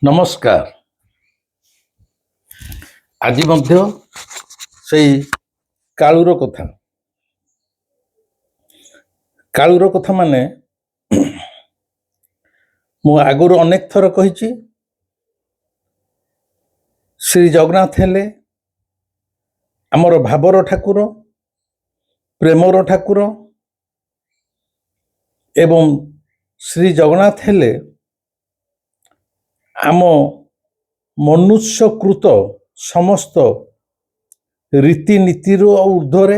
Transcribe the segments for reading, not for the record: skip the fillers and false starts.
ନମସ୍କାର। ଆଜି ମଧ୍ୟ ସେଇ କାଳୁର କଥା। କାଳୁର କଥା ମାନେ ମୁଁ ଆଗରୁ ଅନେକ ଥର କହିଛି, ଶ୍ରୀ ଜଗନ୍ନାଥ ହେଲେ ଆମର ଭାବର ଠାକୁର, ପ୍ରେମର ଠାକୁର ଏବଂ ଶ୍ରୀ ଜଗନ୍ନାଥ ହେଲେ ଆମ ମନୁଷ୍ୟକୃତ ସମସ୍ତ ରୀତିନୀତିର ଊର୍ଦ୍ଧ୍ୱରେ,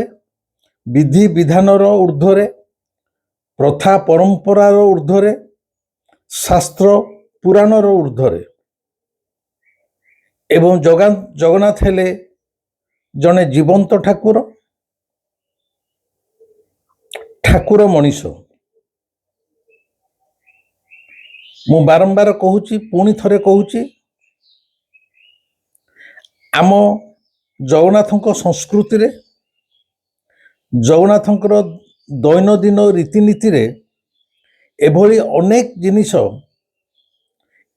ବିଧି ବିଧାନର ଊର୍ଦ୍ଧ୍ୱରେ, ପ୍ରଥା ପରମ୍ପରାର ଊର୍ଦ୍ଧ୍ୱରେ, ଶାସ୍ତ୍ର ପୁରାଣର ଊର୍ଦ୍ଧ୍ୱରେ। ଏବଂ ଜଗନ୍ନାଥ ହେଲେ ଜଣେ ଜୀବନ୍ତ ଠାକୁର, ଠାକୁର ମଣିଷ। ମୁଁ ବାରମ୍ବାର କହୁଛି, ପୁଣି ଥରେ କହୁଛି, ଆମ ଜଗନ୍ନାଥଙ୍କ ସଂସ୍କୃତିରେ, ଜଗନ୍ନାଥଙ୍କର ଦୈନନ୍ଦିନ ରୀତିନୀତିରେ ଏଭଳି ଅନେକ ଜିନିଷ,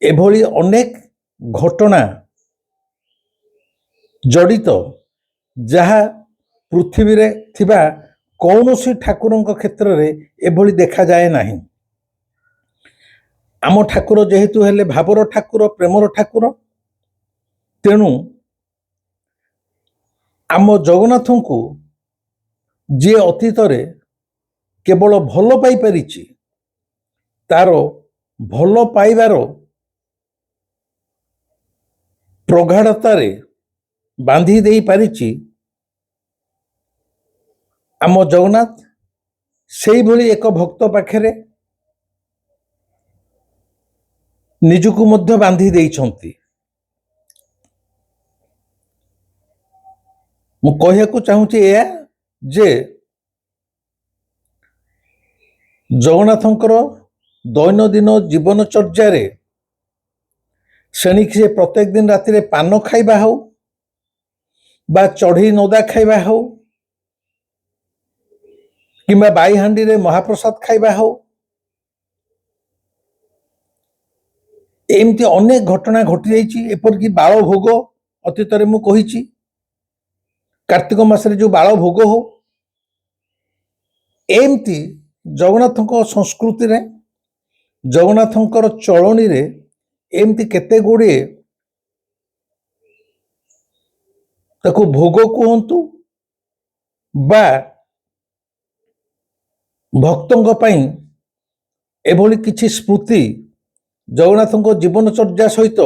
ଏଭଳି ଅନେକ ଘଟଣା ଜଡ଼ିତ, ଯାହା ପୃଥିବୀରେ ଥିବା କୌଣସି ଠାକୁରଙ୍କ କ୍ଷେତ୍ରରେ ଏଭଳି ଦେଖାଯାଏ ନାହିଁ। ଆମ ଠାକୁର ଯେହେତୁ ହେଲେ ଭାବର ଠାକୁର, ପ୍ରେମର ଠାକୁର, ତେଣୁ ଆମ ଜଗନ୍ନାଥଙ୍କୁ ଯିଏ ଅତୀତରେ କେବଳ ଭଲ ପାଇପାରିଛି, ତାର ଭଲ ପାଇବାର ପ୍ରଗାଢ଼ତାରେ ବାନ୍ଧି ଦେଇପାରିଛି ଆମ ଜଗନ୍ନାଥ, ସେଇଭଳି ଏକ ଭକ୍ତ ପାଖରେ ନିଜକୁ ମଧ୍ୟ ବାନ୍ଧି ଦେଇଛନ୍ତି। ମୁଁ କହିବାକୁ ଚାହୁଁଛି ଏହା ଯେ ଜଗନ୍ନାଥଙ୍କର ଦୈନନ୍ଦିନ ଜୀବନଚର୍ଯ୍ୟାରେ ସେଣିକି ସେ ପ୍ରତ୍ୟେକ ଦିନ ରାତିରେ ପାନ ଖାଇବା ହଉ ବା ଚଢ଼େଇ ନଦା ଖାଇବା ହଉ କିମ୍ବା ବାଇହାଣ୍ଡିରେ ମହାପ୍ରସାଦ ଖାଇବା ହଉ, ଏମିତି ଅନେକ ଘଟଣା ଘଟିଯାଇଛି। ଏପରିକି ବାଳ ଭୋଗ ଅତୀତରେ ମୁଁ କହିଛି, କାର୍ତ୍ତିକ ମାସରେ ଯେଉଁ ବାଳ ଭୋଗ ହଉ, ଏମିତି ଜଗନ୍ନାଥଙ୍କ ସଂସ୍କୃତିରେ, ଜଗନ୍ନାଥଙ୍କର ଚଳଣିରେ ଏମିତି କେତେ ଗୁଡ଼ିଏ ତାକୁ ଭୋଗ କୁହନ୍ତୁ ବା ଭକ୍ତଙ୍କ ପାଇଁ ଏଭଳି କିଛି ସ୍ମୃତି ଜଗନ୍ନାଥଙ୍କ ଜୀବନଚର୍ଯ୍ୟା ସହିତ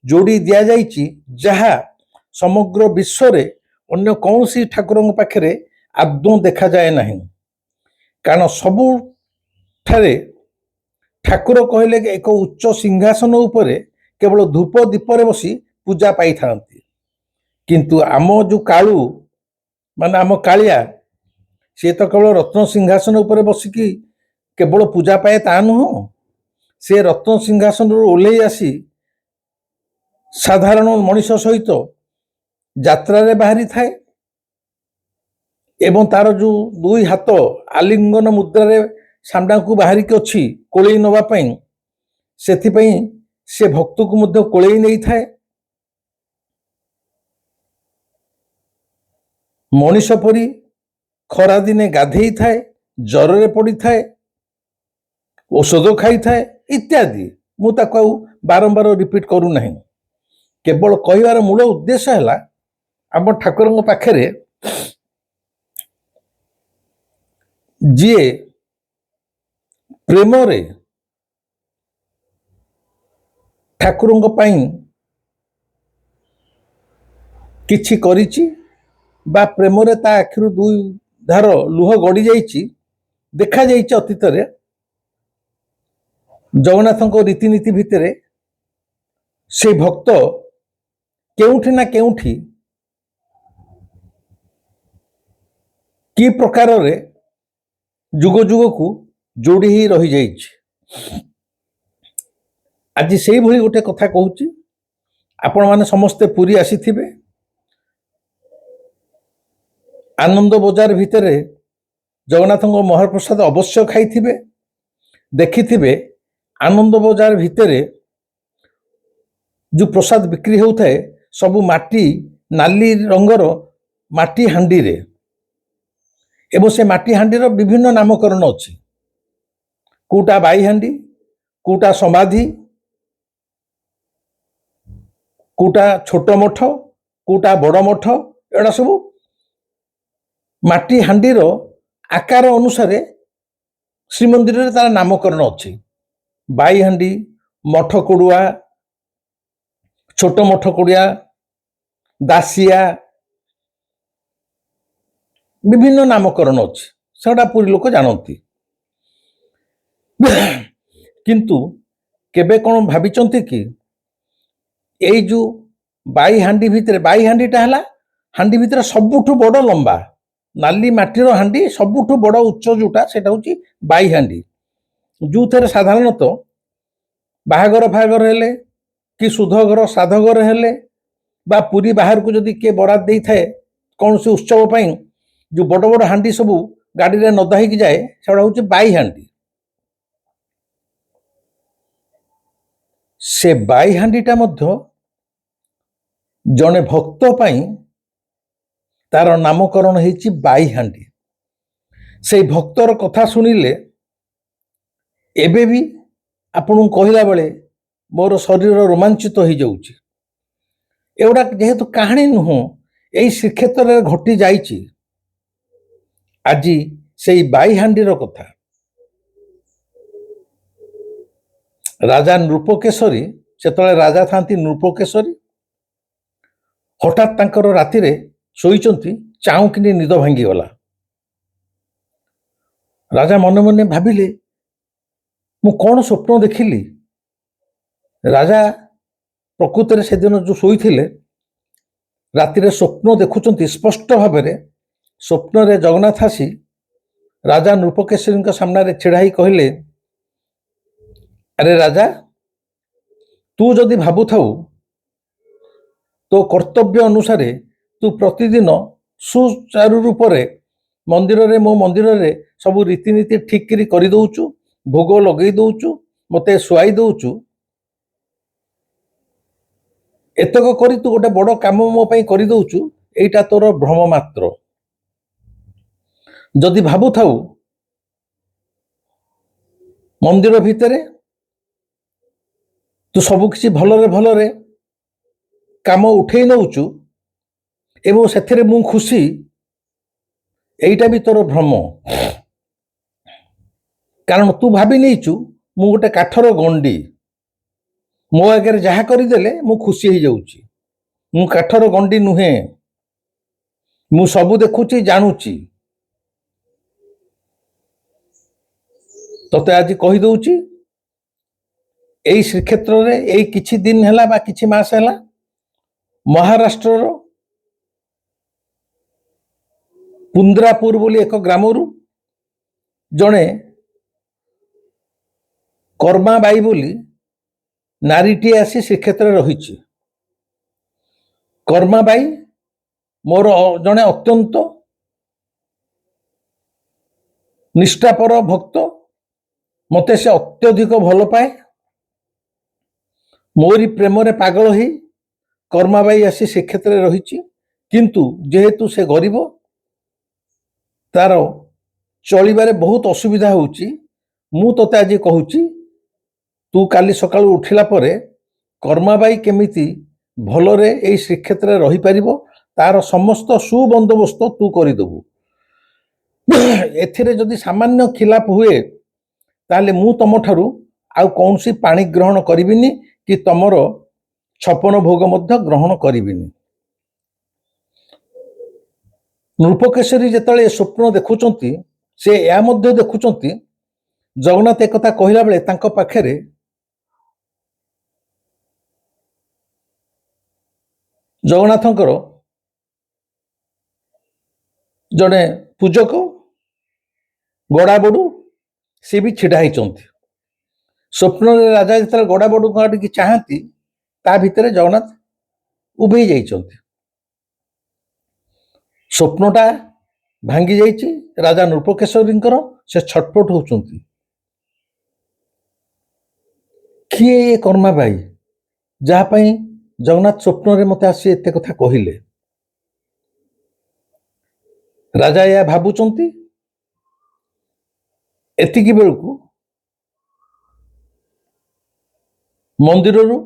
ଯୋଡ଼ି ଦିଆଯାଇଛି, ଯାହା ସମଗ୍ର ବିଶ୍ୱରେ ଅନ୍ୟ କୌଣସି ଠାକୁରଙ୍କ ପାଖରେ ଆଦୌ ଦେଖାଯାଏ ନାହିଁ। କାରଣ ସବୁଠାରେ ଠାକୁର କହିଲେ ଏକ ଉଚ୍ଚ ସିଂହାସନ ଉପରେ କେବଳ ଧୂପ ଦୀପରେ ବସି ପୂଜା ପାଇଥାନ୍ତି, କିନ୍ତୁ ଆମ ଯେଉଁ କାଳୁ ମାନେ ଆମ କାଳିଆ, ସିଏ ତ କେବଳ ରତ୍ନ ସିଂହାସନ ଉପରେ ବସିକି କେବଳ ପୂଜା ପାଏ ତା ନୁହଁ, ସେ ରତ୍ନ ସିଂହାସନରୁ ଓହ୍ଲେଇ ଆସି ସାଧାରଣ ମଣିଷ ସହିତ ଯାତ୍ରାରେ ବାହାରିଥାଏ ଏବଂ ତାର ଯେଉଁ ଦୁଇ ହାତ ଆଲିଙ୍ଗନ ମୁଦ୍ରାରେ ସାମ୍ନାକୁ ବାହାରିକି ଅଛି କୋଳେଇ ନେବା ପାଇଁ, ସେଥିପାଇଁ ସେ ଭକ୍ତକୁ ମଧ୍ୟ କୋଳେଇ ନେଇଥାଏ। ମଣିଷ ପରି ଖରାଦିନେ ଗାଧେଇଥାଏ, ଜ୍ୱରରେ ପଡ଼ିଥାଏ, ଔଷଧ ଖାଇଥାଏ ଇତ୍ୟାଦି। ମୁଁ ତାକୁ ଆଉ ବାରମ୍ବାର ରିପିଟ୍ କରୁନାହିଁ। କେବଳ କହିବାର ମୂଳ ଉଦ୍ଦେଶ୍ୟ ହେଲା, ଆମ ଠାକୁରଙ୍କ ପାଖରେ ଯିଏ ପ୍ରେମରେ ଠାକୁରଙ୍କ ପାଇଁ କିଛି କରିଛି ବା ପ୍ରେମରେ ତା ଆଖିରୁ ଦୁଇ ଧାର ଲୁହ ଗଡ଼ି ଯାଇଛି, ଦେଖାଯାଇଛି ଅତୀତରେ ଜଗନ୍ନାଥଙ୍କ ରୀତିନୀତି ଭିତରେ, ସେ ଭକ୍ତ କେଉଁଠି ନା କେଉଁଠି କି ପ୍ରକାରରେ ଯୁଗ ଯୁଗକୁ ଯୋଡ଼ି ହେଇ ରହିଯାଇଛି। ଆଜି ସେଇଭଳି ଗୋଟେ କଥା କହୁଛି, ଆପଣମାନେ ସମସ୍ତେ ପୁରୀ ଆସିଥିବେ, ଆନନ୍ଦ ବଜାର ଭିତରେ ଜଗନ୍ନାଥଙ୍କ ମହାପ୍ରସାଦ ଅବଶ୍ୟ ଖାଇଥିବେ, ଦେଖିଥିବେ ଆନନ୍ଦ ବଜାର ଭିତରେ जो प्रसाद बिक्री होता है सबू माटी नाली रंगर माटी हांडी रे एवं से माटी हांडीर विभिन्न नामकरण अच्छी कोटा बाई हांडी कोटा समाधि कोटा छोट मठ कोटा बड़ मठ एड़ा सब माटी हांडीर आकार अनुसार श्रीमंदिर रे तार नामकरण अच्छी बाई हांडी मठ कोड़ुआ छोट मठ कोड़िया दासिया विभिन्न नामकरण अच्छी सेटा पूरी लोक जानती किंतु केबे कौन भाविचंती कि एई जो बाई हांडी भितर बाई हांडीटा है हांडी भितर सबुठु बड़ लंबा नाली माटीर हांडी सबुठु बड़ उच्च जोटा सेटा होची बाई हांडी जो थे साधारणतः बाहागर फागर हेले कि सुध घर श्राद्ध घर हेले बा पुरी बाहर को जदि किए बराद दे थाए कौन से उत्सव पाई जो बड़ बड़ हांडी सबू गाड़ी रे नदा होगी जाए सेटा होची बाई हांडी से बाई हांडीटा मध्य जने भक्त पाई तार नामकरण होती बाई हांडी से भक्तर कथा शुणिले एबे भी आपन कहला बेले मोर शरीर रोमांचित हो जाउची एवडा जेहेतु कहानी नुह यही श्रीक्षेत्र में घटी जाइची आज से बाई हांडीर कथा राजा नृपकेशरी से राजा था नृपकेशरी हठात तांकर राति रे शोईचंती चाउकिनी निद भांगी गला राजा मन मन भाविले मु कौन स्वप्न देखिली राजा प्रकृत से दिन जो शोईथिले राति रे स्वप्न देखुचंती स्पष्ट भाव में स्वप्न रे जगन्नाथ आसी राजा नृपकेशरी सामने रे छिड़ा ही कहले अरे राजा तू जदि भाबु थाउ तो कर्तव्य अनुसार तू प्रतिदिन सुचारु रूप से मंदिर रे मो मंदिर रे सब रीतिनीति ठीक करी दउचु भोग लगे दउचु मते सुआई दउचु एतक करी तू गोटे बड़ काम मो पई करी दउचु एटा तोर भ्रम मात्र जदि भाबु थाउ मंदिर भितरे तू सब किसी भलरे काम उठे नौचु एवं से मु खुशी एटा भी तोर भ्रम कारण तू भाभी नहींचु मु गोटे काठर गंडी मो आगे जहा करदेले मु खुशी हो जाऊची मु काठर गंडी नुहे मु सबू देखुची जानूची तते आज कही दउची एई श्रीक्षेत्र रे एई किछि दिन हैला बा किछि मास हैला महाराष्ट्र पुंद्रापुर बोली एक ग्राम रु जड़े कर्माबाई बोली नारीटी आसी श्रीक्षेत्र रही कर्माबाई मोर जड़े अत्यंत निष्ठापर भक्त मते से अत्यधिक भल पाए मोरी प्रेम रे पागल ही कर्माबाई आसी श्रीक्षेत्र रही किंतु जेहेतु से गरीब तार चलिबारे बहुत असुविधा होउची मु तोते आज कहूची तू काली सकाळ उठिला परे कर्माबाई केमिति भलरे एई श्रीक्षेत्र रही पारिबो तार समस्त सुबंदोबस्त तू करी दबु एथिरे जदि सामान्य खिलाफ हुए ताले मु तम ठारू आउ कौनसी पानी ग्रहण करिबिनी कि तमर छपन भोग मध्य ग्रहण करिबिनी नृपकेशरी जेतले स्वप्न देखुचंती से या मध्य देखुचंती जगन्नाथ एक कथा कहला बेले तांको पाखरे जगन्नाथंकर जड़े पूजक गड़ा बड़ू सी भी छिड़ा होती स्वप्न राजा जो गड़ा बड़ू की चाहती ता भितर जगन्नाथ उभे जाइछंती स्वप्नटा भांगी जाइछि राजा नृपकेशरींकर से छटपट होचंती किए ये कर्माबाई ଯାହା ପାଇଁ ଜଗନ୍ନାଥ ସ୍ୱପ୍ନରେ ମୋତେ ଆସି ଏତେ କଥା କହିଲେ। ରାଜା ଏହା ଭାବୁଛନ୍ତି। ଏତିକି ବେଳକୁ ମନ୍ଦିରରୁ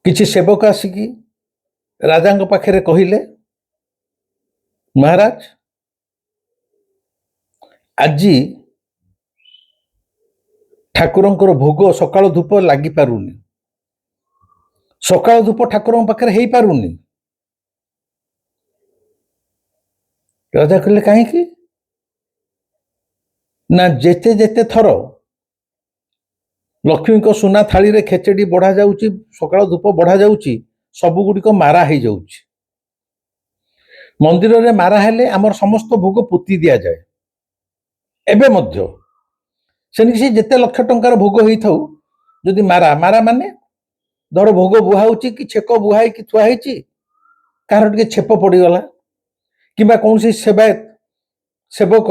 କିଛି ସେବକ ଆସିକି ରାଜାଙ୍କ ପାଖରେ କହିଲେ, ମହାରାଜ, ଆଜି ଠାକୁରଙ୍କର ଭୋଗ ସକାଳ ଧୂପ ଲାଗିପାରୁନି, ସକାଳ ଧୂପ ଠାକୁରଙ୍କ ପାଖରେ ହେଇପାରୁନି। ରାଜା କହିଲେ, କାହିଁକି? ନା ଯେତେ ଯେତେ ଥର ଲକ୍ଷ୍ମୀଙ୍କ ସୁନା ଥାଳିରେ ଖେଚେଡି ବଢା ଯାଉଛି, ସକାଳ ଧୂପ ବଢା ଯାଉଛି, ସବୁ ଗୁଡ଼ିକ ମାରା ହେଇଯାଉଛି। ମନ୍ଦିରରେ ମାରା ହେଲେ ଆମର ସମସ୍ତ ଭୋଗ ପୋତି ଦିଆଯାଏ। ଏବେ ମଧ୍ୟ ସେମିତି ସେ ଯେତେ ଲକ୍ଷ ଟଙ୍କାର ଭୋଗ ହେଇଥାଉ, ଯଦି ମାରା ମାନେ ଧର ଭୋଗ ବୁହା ହଉଛି କି ଛେକ ବୁହା ହେଇକି ଥୁଆ ହେଇଛି, କାହାର ଟିକେ ଛେପ ପଡିଗଲା କିମ୍ବା କୌଣସି ସେବକ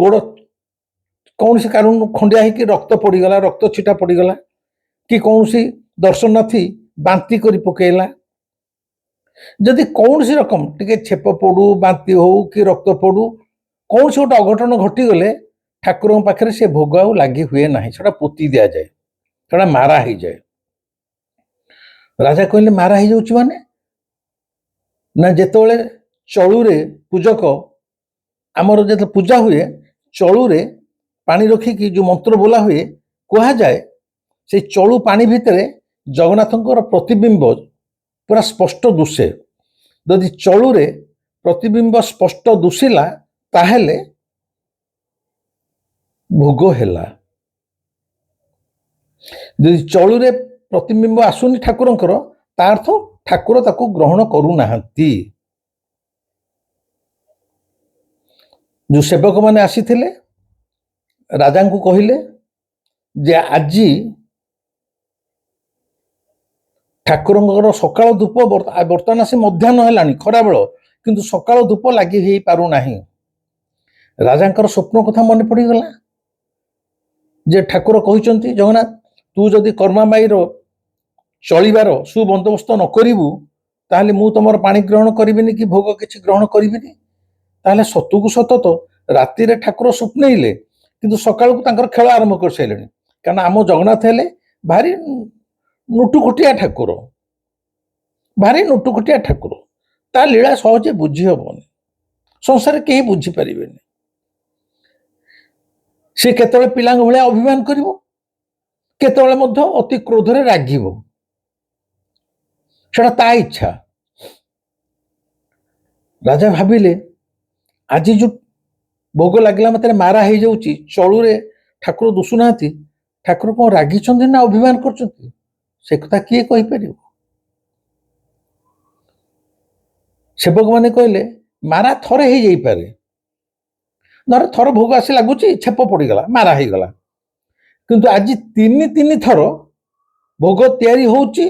ଗୋଡ କୌଣସି କାରଣରୁ ଖଣ୍ଡିଆ ହେଇକି ରକ୍ତ ପଡିଗଲା, ରକ୍ତ ଛିଟା ପଡିଗଲା, କି କୌଣସି ଦର୍ଶନାର୍ଥୀ ବାନ୍ତି କରି ପକେଇଲା, ଯଦି କୌଣସି ରକମ ଟିକେ ଛେପ ପଡୁ, ବାନ୍ତି ହଉ କି ରକ୍ତ ପଡୁ, କୌଣସି ଗୋଟେ ଅଘଟଣ ଘଟିଗଲେ ଠାକୁରଙ୍କ ପାଖରେ ସେ ଭୋଗ ଆଉ ଲାଗି ହୁଏ ନାହିଁ, ସେଟା ପୋତି ଦିଆଯାଏ, ସେଟା ମାରା ହେଇଯାଏ। ରାଜା କହିଲେ, ମାରା ହେଇଯାଉଛି ମାନେ? ନା ଯେତେବେଳେ ଚଳୁରେ ପୂଜକ ଆମର ଯେତେବେଳେ ପୂଜା ହୁଏ, ଚଳୁରେ ପାଣି ରଖିକି ଯୋଉ ମନ୍ତ୍ର ବୋଲା ହୁଏ, କୁହାଯାଏ ସେଇ ଚଳୁ ପାଣି ଭିତରେ ଜଗନ୍ନାଥଙ୍କର ପ୍ରତିବିମ୍ବ ପୁରା ସ୍ପଷ୍ଟ ଦୁଶେ। ଯଦି ଚଳୁରେ ପ୍ରତିବିମ୍ବ ସ୍ପଷ୍ଟ ଦୁଶିଲା ତାହେଲେ ଭୋଗ ହେଲା। ଯଦି ଚଳୁରେ ପ୍ରତିବିମ୍ବ ଆସୁନି ଠାକୁରଙ୍କର, ତା ଅର୍ଥ ଠାକୁର ତାକୁ ଗ୍ରହଣ କରୁନାହାନ୍ତି। ଯୋଉ ସେବକ ମାନେ ଆସିଥିଲେ ରାଜାଙ୍କୁ କହିଲେ ଯେ ଆଜି ଠାକୁରଙ୍କର ସକାଳ ଧୂପ ବର୍ତ୍ତମାନ ଆସି ମଧ୍ୟାହ୍ନ ହେଲାଣି, ଖରାବେଳ, କିନ୍ତୁ ସକାଳ ଧୂପ ଲାଗି ହେଇପାରୁନାହିଁ। ରାଜାଙ୍କର ସ୍ୱପ୍ନ କଥା ମନେ ପଡିଗଲା ଯେ ଠାକୁର କହିଛନ୍ତି, ଜଗନ୍ନାଥ, ତୁ ଯଦି କର୍ମାମାଇର ଚଳିବାର ସୁବନ୍ଦୋବସ୍ତ ନ କରିବୁ, ତାହେଲେ ମୁଁ ତମର ପାଣି ଗ୍ରହଣ କରିବିନି କି ଭୋଗ କିଛି ଗ୍ରହଣ କରିବିନି। ତାହେଲେ ସତକୁ ସତ ତ ରାତିରେ ଠାକୁର ସ୍ୱପ୍ନେଇଲେ, କିନ୍ତୁ ସକାଳକୁ ତାଙ୍କର ଖେଳ ଆରମ୍ଭ କରିସାରିଲେଣି। କାରଣ ଆମ ଜଗନ୍ନାଥ ହେଲେ ଭାରି ନୁଟୁକୁଟିଆ ଠାକୁର, ଭାରି ନୁଟୁକୁଟିଆ ଠାକୁର। ତା ଲୀଳା ସହଜେ ବୁଝି ହବନି, ସଂସାରରେ କେହି ବୁଝିପାରିବେନି। ସେ କେତେବେଳେ ପିଲାଙ୍କ ଭଳିଆ ଅଭିମାନ କରିବ, କେତେବେଳେ ମଧ୍ୟ ଅତି କ୍ରୋଧରେ ରାଗିବ, ସେଟା ତା ଇଚ୍ଛା। ରାଜା ଭାବିଲେ, ଆଜି ଯୋଉ ଭୋଗ ଲାଗିଲା ମାତ୍ରେ ମାରା ହେଇଯାଉଛି, ଚଳୁରେ ଠାକୁର ଦୁଶୁନାହାନ୍ତି, ଠାକୁର କଣ ରାଗିଛନ୍ତି ନା ଅଭିମାନ କରୁଛନ୍ତି, ସେ କଥା କିଏ କହିପାରିବ? ସେବକ ମାନେ କହିଲେ, ମାରା ଥରେ ହେଇଯାଇପାରେ, ଧର ଥର ଭୋଗ ଆସି ଲାଗୁଛି, ଛେପ ପଡିଗଲା, ମାରା ହେଇଗଲା, କିନ୍ତୁ ଆଜି ତିନି ଥର ଭୋଗ ତିଆରି ହଉଛି,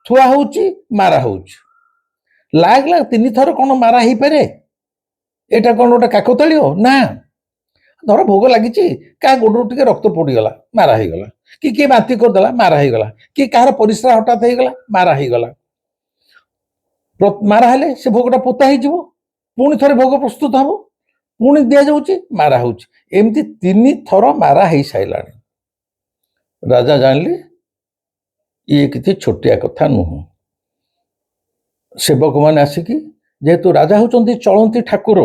ଥୁଆ ହଉଛି, ମାରା ହଉଛି। ଲାଗିଲା 3 ଥର କଣ ମାରା ହେଇପାରେ? ଏଇଟା କଣ ଗୋଟେ କାକତାଳୀୟ? ନା। ଧର ଭୋଗ ଲାଗିଛି, କାହା ଗୋଡରୁ ଟିକେ ରକ୍ତ ପଡିଗଲା, ମାରା ହେଇଗଲା, କି କିଏ ବାନ୍ତି କରିଦେଲା, ମାରା ହେଇଗଲା, କି କାହାର ପରିସ୍ରା ହଠାତ୍ ହେଇଗଲା, ମାରା ହେଇଗଲା। ମାରା ହେଲେ ସେ ଭୋଗଟା ପୋତା ହେଇଯିବ, ପୁଣି ଥରେ ଭୋଗ ପ୍ରସ୍ତୁତ ହବ, ପୁଣି ଦିଆଯାଉଛି, ମାରା ହଉଛି, ଏମିତି 3 ଥର ମାରା ହେଇସାରିଲାଣି। ରାଜା ଜାଣିଲେ ଇଏ କିଛି ଛୋଟିଆ କଥା ନୁହଁ। ସେବକ ମାନେ ଆସିକି, ଯେହେତୁ ରାଜା ହଉଛନ୍ତି ଚଳନ୍ତି ଠାକୁର,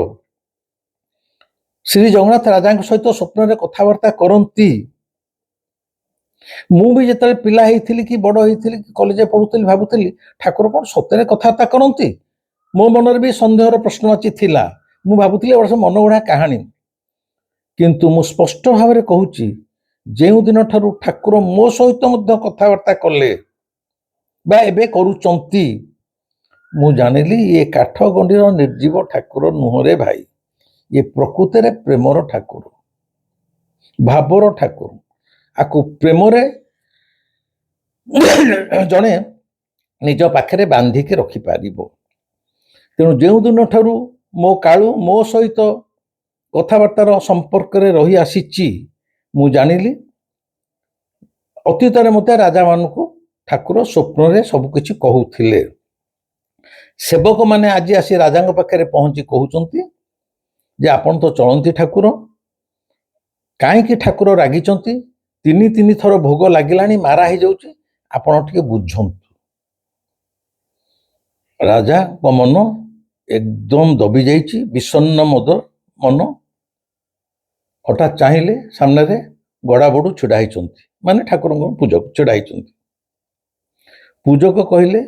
ଶ୍ରୀ ଜଗନ୍ନାଥ ରାଜାଙ୍କ ସହିତ ସ୍ୱପ୍ନରେ କଥାବାର୍ତ୍ତା କରନ୍ତି। ମୁଁ ବି ଯେତେବେଳେ ପିଲା ହେଇଥିଲି କି ବଡ ହେଇଥିଲି କି କଲେଜରେ ପଢୁଥିଲି, ଭାବୁଥିଲି ଠାକୁର କଣ ସତରେ କଥାବାର୍ତ୍ତା କରନ୍ତି? ମୋ ମନରେ ବି ସନ୍ଦେହର ପ୍ରଶ୍ନବାଚୀ ଥିଲା। ମୁଁ ଭାବୁଥିଲି ଗୋଟେ ମନଗଢା କାହାଣୀ। କିନ୍ତୁ ମୁଁ ସ୍ପଷ୍ଟ ଭାବରେ କହୁଛି, ଯେଉଁ ଦିନ ଠାରୁ ଠାକୁର ମୋ ସହିତ ମଧ୍ୟ କଥାବାର୍ତ୍ତା କଲେ ବା ଏବେ କରୁଛନ୍ତି, ମୁଁ ଜାଣିଲି ଇଏ କାଠ ଗଣ୍ଡିର ନିର୍ଜୀବ ଠାକୁର ନୁହଁରେ ଭାଇ, ଇଏ ପ୍ରକୃତରେ ପ୍ରେମର ଠାକୁର, ଭାବର ଠାକୁର। ଆକୁ ପ୍ରେମରେ ଜଣେ ନିଜ ପାଖରେ ବାନ୍ଧିକି ରଖିପାରିବ। ତେଣୁ ଯେଉଁ ଦିନ ଠାରୁ ମୋ କାଳୁ ମୋ ସହିତ କଥାବାର୍ତ୍ତାର ସମ୍ପର୍କରେ ରହି ଆସିଛି, ମୁଁ ଜାଣିଲି ଅତୀତରେ ମୋତେ ରାଜାମାନଙ୍କୁ ଠାକୁର ସ୍ୱପ୍ନରେ ସବୁକିଛି କହୁଥିଲେ। ସେବକମାନେ ଆଜି ଆସି ରାଜାଙ୍କ ପାଖରେ ପହଞ୍ଚି କହୁଛନ୍ତି ଯେ ଆପଣ ତ ଚଳନ୍ତି ଠାକୁର, କାହିଁକି ଠାକୁର ରାଗିଛନ୍ତି? ତିନି ଥର ଭୋଗ ଲାଗିଲାଣି, ମାରା ହେଇଯାଉଛି, ଆପଣ ଟିକେ ବୁଝନ୍ତୁ। ରାଜାଙ୍କ ମନ ଏକଦମ ଦବି ଯାଇଛି, বিষণ্ণ ମନ। ହଠାତ୍ ଚାହିଁଲେ, ସାମ୍ନାରେ ଗଡ଼ାବଡ଼ୁ ଛିଡ଼ା ହେଇଛନ୍ତି, ମାନେ ଠାକୁରଙ୍କ ପୂଜକ ଛିଡ଼ା ହେଇଛନ୍ତି। ପୂଜକ କହିଲେ,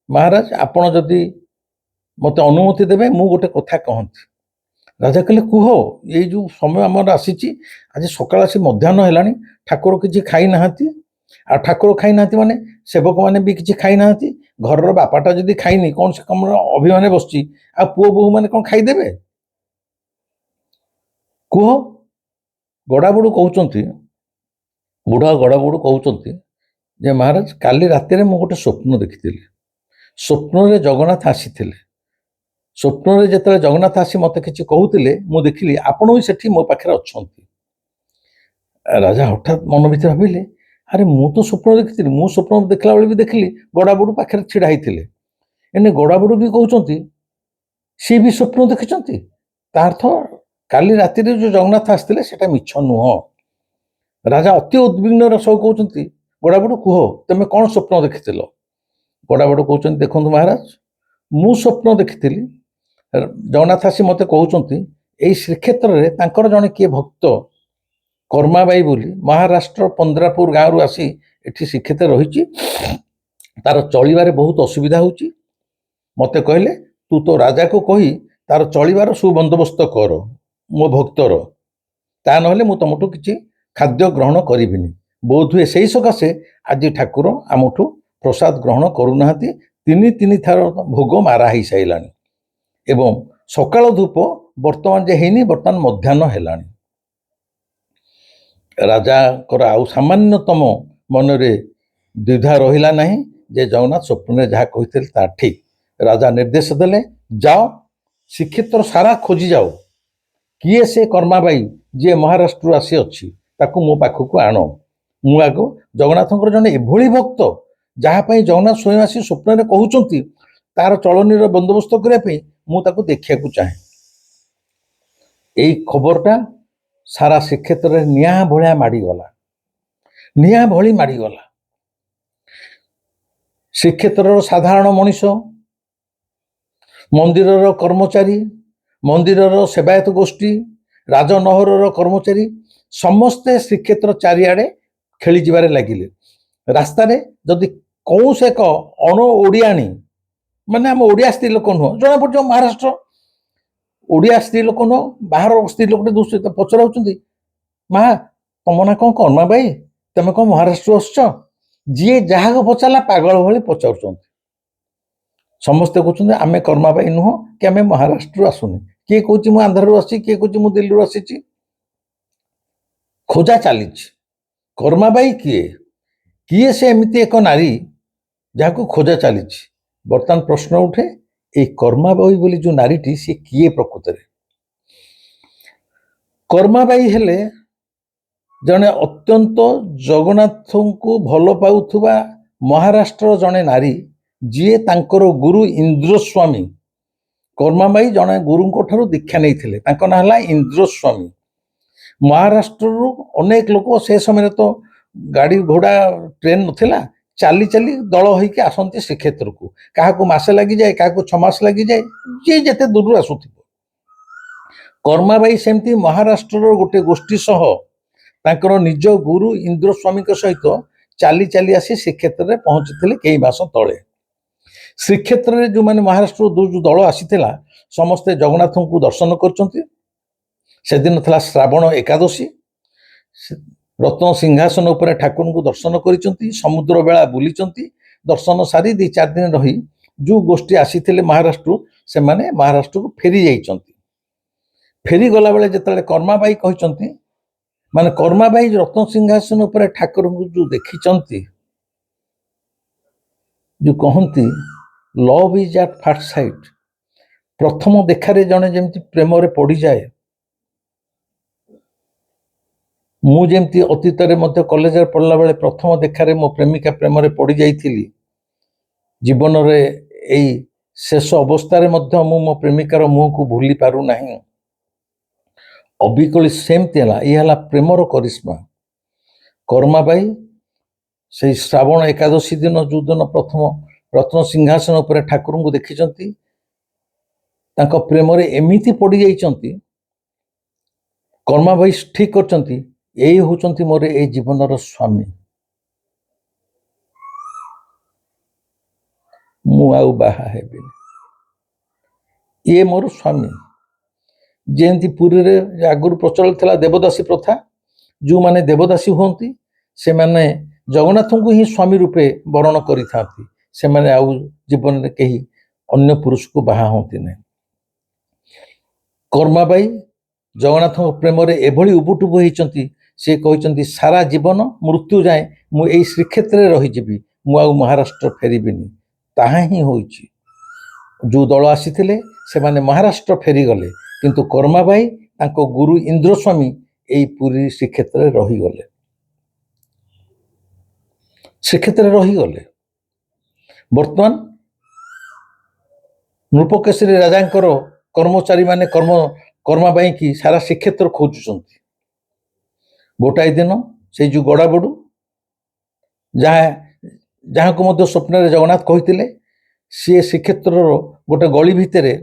ମହାରାଜ ଆପଣ ଯଦି ମୋତେ ଅନୁମତି ଦେବେ ମୁଁ ଗୋଟେ କଥା କହନ୍ତି। ରାଜା କହିଲେ, କୁହ, ଏଇ ଯେଉଁ ସମୟ ଆମର ଆସିଛି, ଆଜି ସକାଳ ଆସି ମଧ୍ୟାହ୍ନ ହେଲାଣି, ଠାକୁର କିଛି ଖାଇନାହାନ୍ତି। ଆଉ ଠାକୁର ଖାଇନାହାନ୍ତି ମାନେ ସେବକମାନେ ବି କିଛି ଖାଇନାହାନ୍ତି। ଘରର ବାପାଟା ଯଦି ଖାଇନି, କ'ଣ ସେ କମର ଅଭିମାନେ ବସିଛି, ଆଉ ପୁଅ ବୋହୂ ମାନେ କ'ଣ ଖାଇଦେବେ? କୁହ। ଗଡ଼ାବୁଡ଼ୁ କହୁଛନ୍ତି, ବୁଢ଼ା ଗଡ଼ାବୁଡ଼ୁ କହୁଛନ୍ତି ଯେ ମହାରାଜ କାଲି ରାତିରେ ମୁଁ ଗୋଟେ ସ୍ୱପ୍ନ ଦେଖିଥିଲି। ସ୍ୱପ୍ନରେ ଜଗନ୍ନାଥ ଆସିଥିଲେ। ସ୍ୱପ୍ନରେ ଯେତେବେଳେ ଜଗନ୍ନାଥ ଆସି ମୋତେ କିଛି କହୁଥିଲେ, ମୁଁ ଦେଖିଲି ଆପଣ ବି ସେଠି ମୋ ପାଖରେ ଅଛନ୍ତି। ରାଜା ହଠାତ୍ ମନ ଭିତରେ ଭାବିଲେ, ଆରେ ମୁଁ ତ ସ୍ୱପ୍ନ ଦେଖିଥିଲି, ମୁଁ ସ୍ୱପ୍ନ ଦେଖିଲା ବେଳେ ବି ଦେଖିଲି ଗଡ଼ାବୁଡ଼ୁ ପାଖରେ ଛିଡ଼ା ହେଇଥିଲେ। ଏନେ ଗଡ଼ାବୁଡ଼ୁ ବି କହୁଛନ୍ତି ସିଏ ବି ସ୍ୱପ୍ନ ଦେଖିଛନ୍ତି। ତା ଅର୍ଥ କାଲି ରାତିରେ ଯେଉଁ ଜଗନ୍ନାଥ ଆସିଥିଲେ ସେଟା ମିଛ ନୁହଁ। ରାଜା ଅତି ଉଦ୍ବିଗ୍ନର ସହ କହୁଛନ୍ତି, ଗଡ଼ାବୁଡ଼ୁ କୁହ ତମେ କ'ଣ ସ୍ୱପ୍ନ ଦେଖିଥିଲ? ଗଡ଼ାବୁଡ଼ୁ କହୁଛନ୍ତି, ଦେଖନ୍ତୁ ମହାରାଜ, ମୁଁ ସ୍ୱପ୍ନ ଦେଖିଥିଲି ଜଗନ୍ନାଥ ଆସି ମୋତେ କହୁଛନ୍ତି ଏଇ ଶ୍ରୀକ୍ଷେତ୍ରରେ ତାଙ୍କର ଜଣେ କିଏ ଭକ୍ତ କର୍ମାବାଇ ବୋଲି ମହାରାଷ୍ଟ୍ର ପନ୍ଦ୍ରାପୁର ଗାଁରୁ ଆସି ଏଠି ଶ୍ରୀକ୍ଷେତ୍ର ରହିଛି, ତାର ଚଳିବାରେ ବହୁତ ଅସୁବିଧା ହେଉଛି। ମୋତେ କହିଲେ ତୁ ତୋ ରାଜାକୁ କହି ତାର ଚଳିବାର ସୁବନ୍ଦୋବସ୍ତ କର ମୋ ଭକ୍ତର, ତା ନହେଲେ ମୁଁ ତମଠୁ କିଛି ଖାଦ୍ୟ ଗ୍ରହଣ କରିବିନି। ବୋଧହୁଏ ସେଇ ସକାଶେ ଆଜି ଠାକୁର ଆମଠୁ ପ୍ରସାଦ ଗ୍ରହଣ କରୁନାହାନ୍ତି। ତିନି ଥର ଭୋଗ ମାରା ହେଇସାରିଲାଣି ଏବଂ ସକାଳ ଧୂପ ବର୍ତ୍ତମାନ ଯେ ହେଇନି, ବର୍ତ୍ତମାନ ମଧ୍ୟାହ୍ନ ହେଲାଣି। ରାଜାଙ୍କର ଆଉ ସାମାନ୍ୟତମ ମନରେ ଦ୍ୱିଧା ରହିଲା ନାହିଁ ଯେ ଜଗନ୍ନାଥ ସ୍ୱପ୍ନରେ ଯାହା କହିଥିଲେ ତାହା ଠିକ୍। ରାଜା ନିର୍ଦ୍ଦେଶ ଦେଲେ, ଯାଅ ଶ୍ରୀକ୍ଷେତ୍ର ସାରା ଖୋଜି ଯାଅ, କିଏ ସେ କର୍ମାବାଇ ଯିଏ ମହାରାଷ୍ଟ୍ରରୁ ଆସି ଅଛି, ତାକୁ ମୋ ପାଖକୁ ଆଣ। ମୁଁ ଆଗ ଜଗନ୍ନାଥଙ୍କର ଜଣେ ଏଭଳି ଭକ୍ତ ଯାହା ପାଇଁ ଜଗନ୍ନାଥ ସ୍ୱୟଂ ଆସି ସ୍ୱପ୍ନରେ କହୁଛନ୍ତି, ତାର ଚଳନୀର ବନ୍ଦୋବସ୍ତ କରିବା ପାଇଁ ମୁଁ ତାକୁ ଦେଖିବାକୁ ଚାହେଁ। ଏଇ ଖବରଟା ସାରା ଶ୍ରୀକ୍ଷେତ୍ରରେ ନିଆଁ ଭଳିଆ ମାଡ଼ିଗଲା, ନିଆଁ ଭଳି ମାଡ଼ିଗଲା। ଶ୍ରୀକ୍ଷେତ୍ରର ସାଧାରଣ ମଣିଷ, ମନ୍ଦିରର କର୍ମଚାରୀ, ମନ୍ଦିରର ସେବାୟତ ଗୋଷ୍ଠୀ, ରାଜନହରର କର୍ମଚାରୀ ସମସ୍ତେ ଶ୍ରୀକ୍ଷେତ୍ର ଚାରିଆଡ଼େ ଖେଳିଯିବାରେ ଲାଗିଲେ। ରାସ୍ତାରେ ଯଦି କୌଣସି ଏକ ଅଣ ଓଡ଼ିଆଣୀ, ମାନେ ଆମ ଓଡ଼ିଆ ସ୍ତ୍ରୀ ଲୋକ ନୁହଁ, ଜଣାପଡ଼ିଯିବ ମହାରାଷ୍ଟ୍ର ଓଡ଼ିଆ ସ୍ତ୍ରୀ ଲୋକ ନୁହଁ, ବାହାର ସ୍ତ୍ରୀ ଲୋକଟେ ଦୃଷ୍ଟି ପଚରାଉଛନ୍ତି, ମା ତମ ନା କ'ଣ କର୍ମାବାଇ, ତମେ କ'ଣ ମହାରାଷ୍ଟ୍ରରୁ ଆସୁଛ? ଯିଏ ଯାହାକୁ ପଚାରିଲା ପାଗଳ ଭଳି ପଚାରୁଛନ୍ତି। ସମସ୍ତେ କହୁଛନ୍ତି ଆମେ କର୍ମାବାଇ ନୁହଁ କି ଆମେ ମହାରାଷ୍ଟ୍ରରୁ ଆସୁନି। କିଏ କହୁଛି ମୁଁ ଆନ୍ଧ୍ରରୁ ଆସିଛି, କିଏ କହୁଛି ମୁଁ ଦିଲ୍ଲୀରୁ ଆସିଛି। ଖୋଜା ଚାଲିଛି। କର୍ମାବାଇ କିଏ? କିଏ ସେ ଏମିତି ଏକ ନାରୀ ଯାହାକୁ ଖୋଜା ଚାଲିଛି? ବର୍ତ୍ତମାନ ପ୍ରଶ୍ନ ଉଠେ, এই କର୍ମାବାଇ ବୋଲି ଯେଉଁ ନାରୀଟି ସେ କିଏ ପ୍ରକୃତରେ? କର୍ମାବାଇ ହେଲେ ଜଣେ ଅତ୍ୟନ୍ତ ଜଗନ୍ନାଥଙ୍କୁ ଭଲ ପାଉଥିବା ମହାରାଷ୍ଟ୍ରର ଜଣେ ନାରୀ, ଯିଏ ତାଙ୍କର ଗୁରୁ ଇନ୍ଦ୍ରସ୍ୱାମୀ। କର୍ମାବାଇ ଜଣେ ଗୁରୁଙ୍କ ଠାରୁ ଦୀକ୍ଷା ନେଇଥିଲେ, ତାଙ୍କ ନାଁ ହେଲା ଇନ୍ଦ୍ରସ୍ୱାମୀ। ମହାରାଷ୍ଟ୍ରରୁ ଅନେକ ଲୋକ, ସେ ସମୟରେ ତ ଗାଡ଼ି ଘୋଡ଼ା ଟ୍ରେନ୍ ନଥିଲା, ଚାଲି ଚାଲି ଦଳ ହୋଇକି ଆସନ୍ତି ଶ୍ରୀକ୍ଷେତ୍ରକୁ। କାହାକୁ ମାସେ ଲାଗିଯାଏ, କାହାକୁ 6 ମାସ ଲାଗିଯାଏ, ଯିଏ ଯେତେ ଦୂରରୁ ଆସୁଥିବ। କର୍ମାବାଇ ସେମିତି ମହାରାଷ୍ଟ୍ରର ଗୋଟେ ଗୋଷ୍ଠୀ ସହ ତାଙ୍କର ନିଜ ଗୁରୁ ଇନ୍ଦ୍ରସ୍ୱାମୀଙ୍କ ସହିତ ଚାଲି ଚାଲି ଆସି ଶ୍ରୀକ୍ଷେତ୍ରରେ ପହଞ୍ଚିଥିଲେ କେଇ ମାସ ତଳେ। ଶ୍ରୀକ୍ଷେତ୍ରରେ ଯେଉଁମାନେ ମହାରାଷ୍ଟ୍ରରୁ ଯେଉଁ ଦଳ ଆସିଥିଲା, ସମସ୍ତେ ଜଗନ୍ନାଥଙ୍କୁ ଦର୍ଶନ କରିଛନ୍ତି। ସେଦିନ ଥିଲା ଶ୍ରାବଣ ଏକାଦଶୀ। ରତ୍ନ ସିଂହାସନ ଉପରେ ଠାକୁରଙ୍କୁ ଦର୍ଶନ କରିଛନ୍ତି, ସମୁଦ୍ର ବେଳା ବୁଲିଛନ୍ତି। ଦର୍ଶନ ସାରି 2-4 ଦିନ ରହି ଯେଉଁ ଗୋଷ୍ଠୀ ଆସିଥିଲେ ମହାରାଷ୍ଟ୍ରରୁ, ସେମାନେ ମହାରାଷ୍ଟ୍ରକୁ ଫେରି ଯାଇଛନ୍ତି। ଫେରି ଗଲାବେଳେ ଯେତେବେଳେ କର୍ମାବାଇ କହିଛନ୍ତି, ମାନେ କର୍ମାବାଇ ରତ୍ନ ସିଂହାସନ ଉପରେ ଠାକୁରଙ୍କୁ ଯେଉଁ ଦେଖିଛନ୍ତି, ଯେଉଁ କହନ୍ତି love is at first sight, ପ୍ରଥମ ଦେଖାରେ ଜଣେ ଯେମିତି ପ୍ରେମରେ ପଡ଼ିଯାଏ, ମୁଁ ଯେମିତି ଅତୀତରେ ମଧ୍ୟ କଲେଜରେ ପଢ଼ିଲା ବେଳେ ପ୍ରଥମ ଦେଖାରେ ମୋ ପ୍ରେମିକା ପ୍ରେମରେ ପଡ଼ି ଯାଇଥିଲି, ଜୀବନରେ ଏଇ ଶେଷ ଅବସ୍ଥାରେ ମଧ୍ୟ ମୁଁ ମୋ ପ୍ରେମିକାର ମୁହଁକୁ ଭୁଲି ପାରୁନାହିଁ। ଅବିକଳି ସେମିତି ହେଲା। ଇଏ ହେଲା ପ୍ରେମର କରିସ୍ମା। କର୍ମାବାଇ ସେଇ ଶ୍ରାବଣ ଏକାଦଶୀ ଦିନ ଯେଉଁଦିନ ପ୍ରଥମ ରତ୍ନ ସିଂହାସନ ଉପରେ ଠାକୁରଙ୍କୁ ଦେଖିଛନ୍ତି, ତାଙ୍କ ପ୍ରେମରେ ଏମିତି ପଡ଼ିଯାଇଛନ୍ତି, କର୍ମାବାଇ ଠିକ୍ କରିଛନ୍ତି ଏଇ ହେଉଛନ୍ତି ମୋର ଏଇ ଜୀବନର ସ୍ୱାମୀ, ମୁଁ ଆଉ ବାହା ହେବିନି, ଇଏ ମୋର ସ୍ୱାମୀ। ଯେମିତି ପୁରୀରେ ଆଗରୁ ପ୍ରଚଳିତ ଥିଲା ଦେବଦାସୀ ପ୍ରଥା, ଯେଉଁମାନେ ଦେବଦାସୀ ହୁଅନ୍ତି ସେମାନେ ଜଗନ୍ନାଥଙ୍କୁ ହିଁ ସ୍ୱାମୀ ରୂପେ ବରଣ କରିଥାନ୍ତି, ସେମାନେ ଆଉ ଜୀବନରେ କେହି ଅନ୍ୟ ପୁରୁଷକୁ ବାହା ହୁଅନ୍ତି ନାହିଁ। କର୍ମାବାଇ ଜଗନ୍ନାଥଙ୍କ ପ୍ରେମରେ ଏଭଳି ଉବୁଟୁବୁ ହେଇଛନ୍ତି, ସେ କହିଛନ୍ତି ସାରା ଜୀବନ ମୃତ୍ୟୁ ଯାଏଁ ମୁଁ ଏଇ ଶ୍ରୀକ୍ଷେତ୍ରରେ ରହିଯିବି, ମୁଁ ଆଉ ମହାରାଷ୍ଟ୍ର ଫେରିବିନି। ତାହା ହିଁ ହୋଇଛି। ଯେଉଁ ଦଳ ଆସିଥିଲେ ସେମାନେ ମହାରାଷ୍ଟ୍ର ଫେରିଗଲେ, କିନ୍ତୁ କର୍ମାବାଇ ତାଙ୍କ ଗୁରୁ ଇନ୍ଦ୍ରସ୍ୱାମୀ ଏଇ ପୁରୀ ଶ୍ରୀକ୍ଷେତ୍ରରେ ରହିଗଲେ, ଶ୍ରୀକ୍ଷେତ୍ରରେ ରହିଗଲେ। ବର୍ତ୍ତମାନ ନୃପକେଶରୀ ରାଜାଙ୍କର କର୍ମଚାରୀମାନେ କର୍ମାବାଇକି ସାରା ଶ୍ରୀକ୍ଷେତ୍ର ଖୋଜୁଛନ୍ତି। ଗୋଟାଏ ଦିନ ସେଇ ଯେଉଁ ଗଡ଼ାବଡ଼ୁ ଯାହାକୁ ମଧ୍ୟ ସ୍ୱପ୍ନରେ ଜଗନ୍ନାଥ କହିଥିଲେ, ସିଏ ଶ୍ରୀକ୍ଷେତ୍ରର ଗୋଟେ ଗଳି ଭିତରେ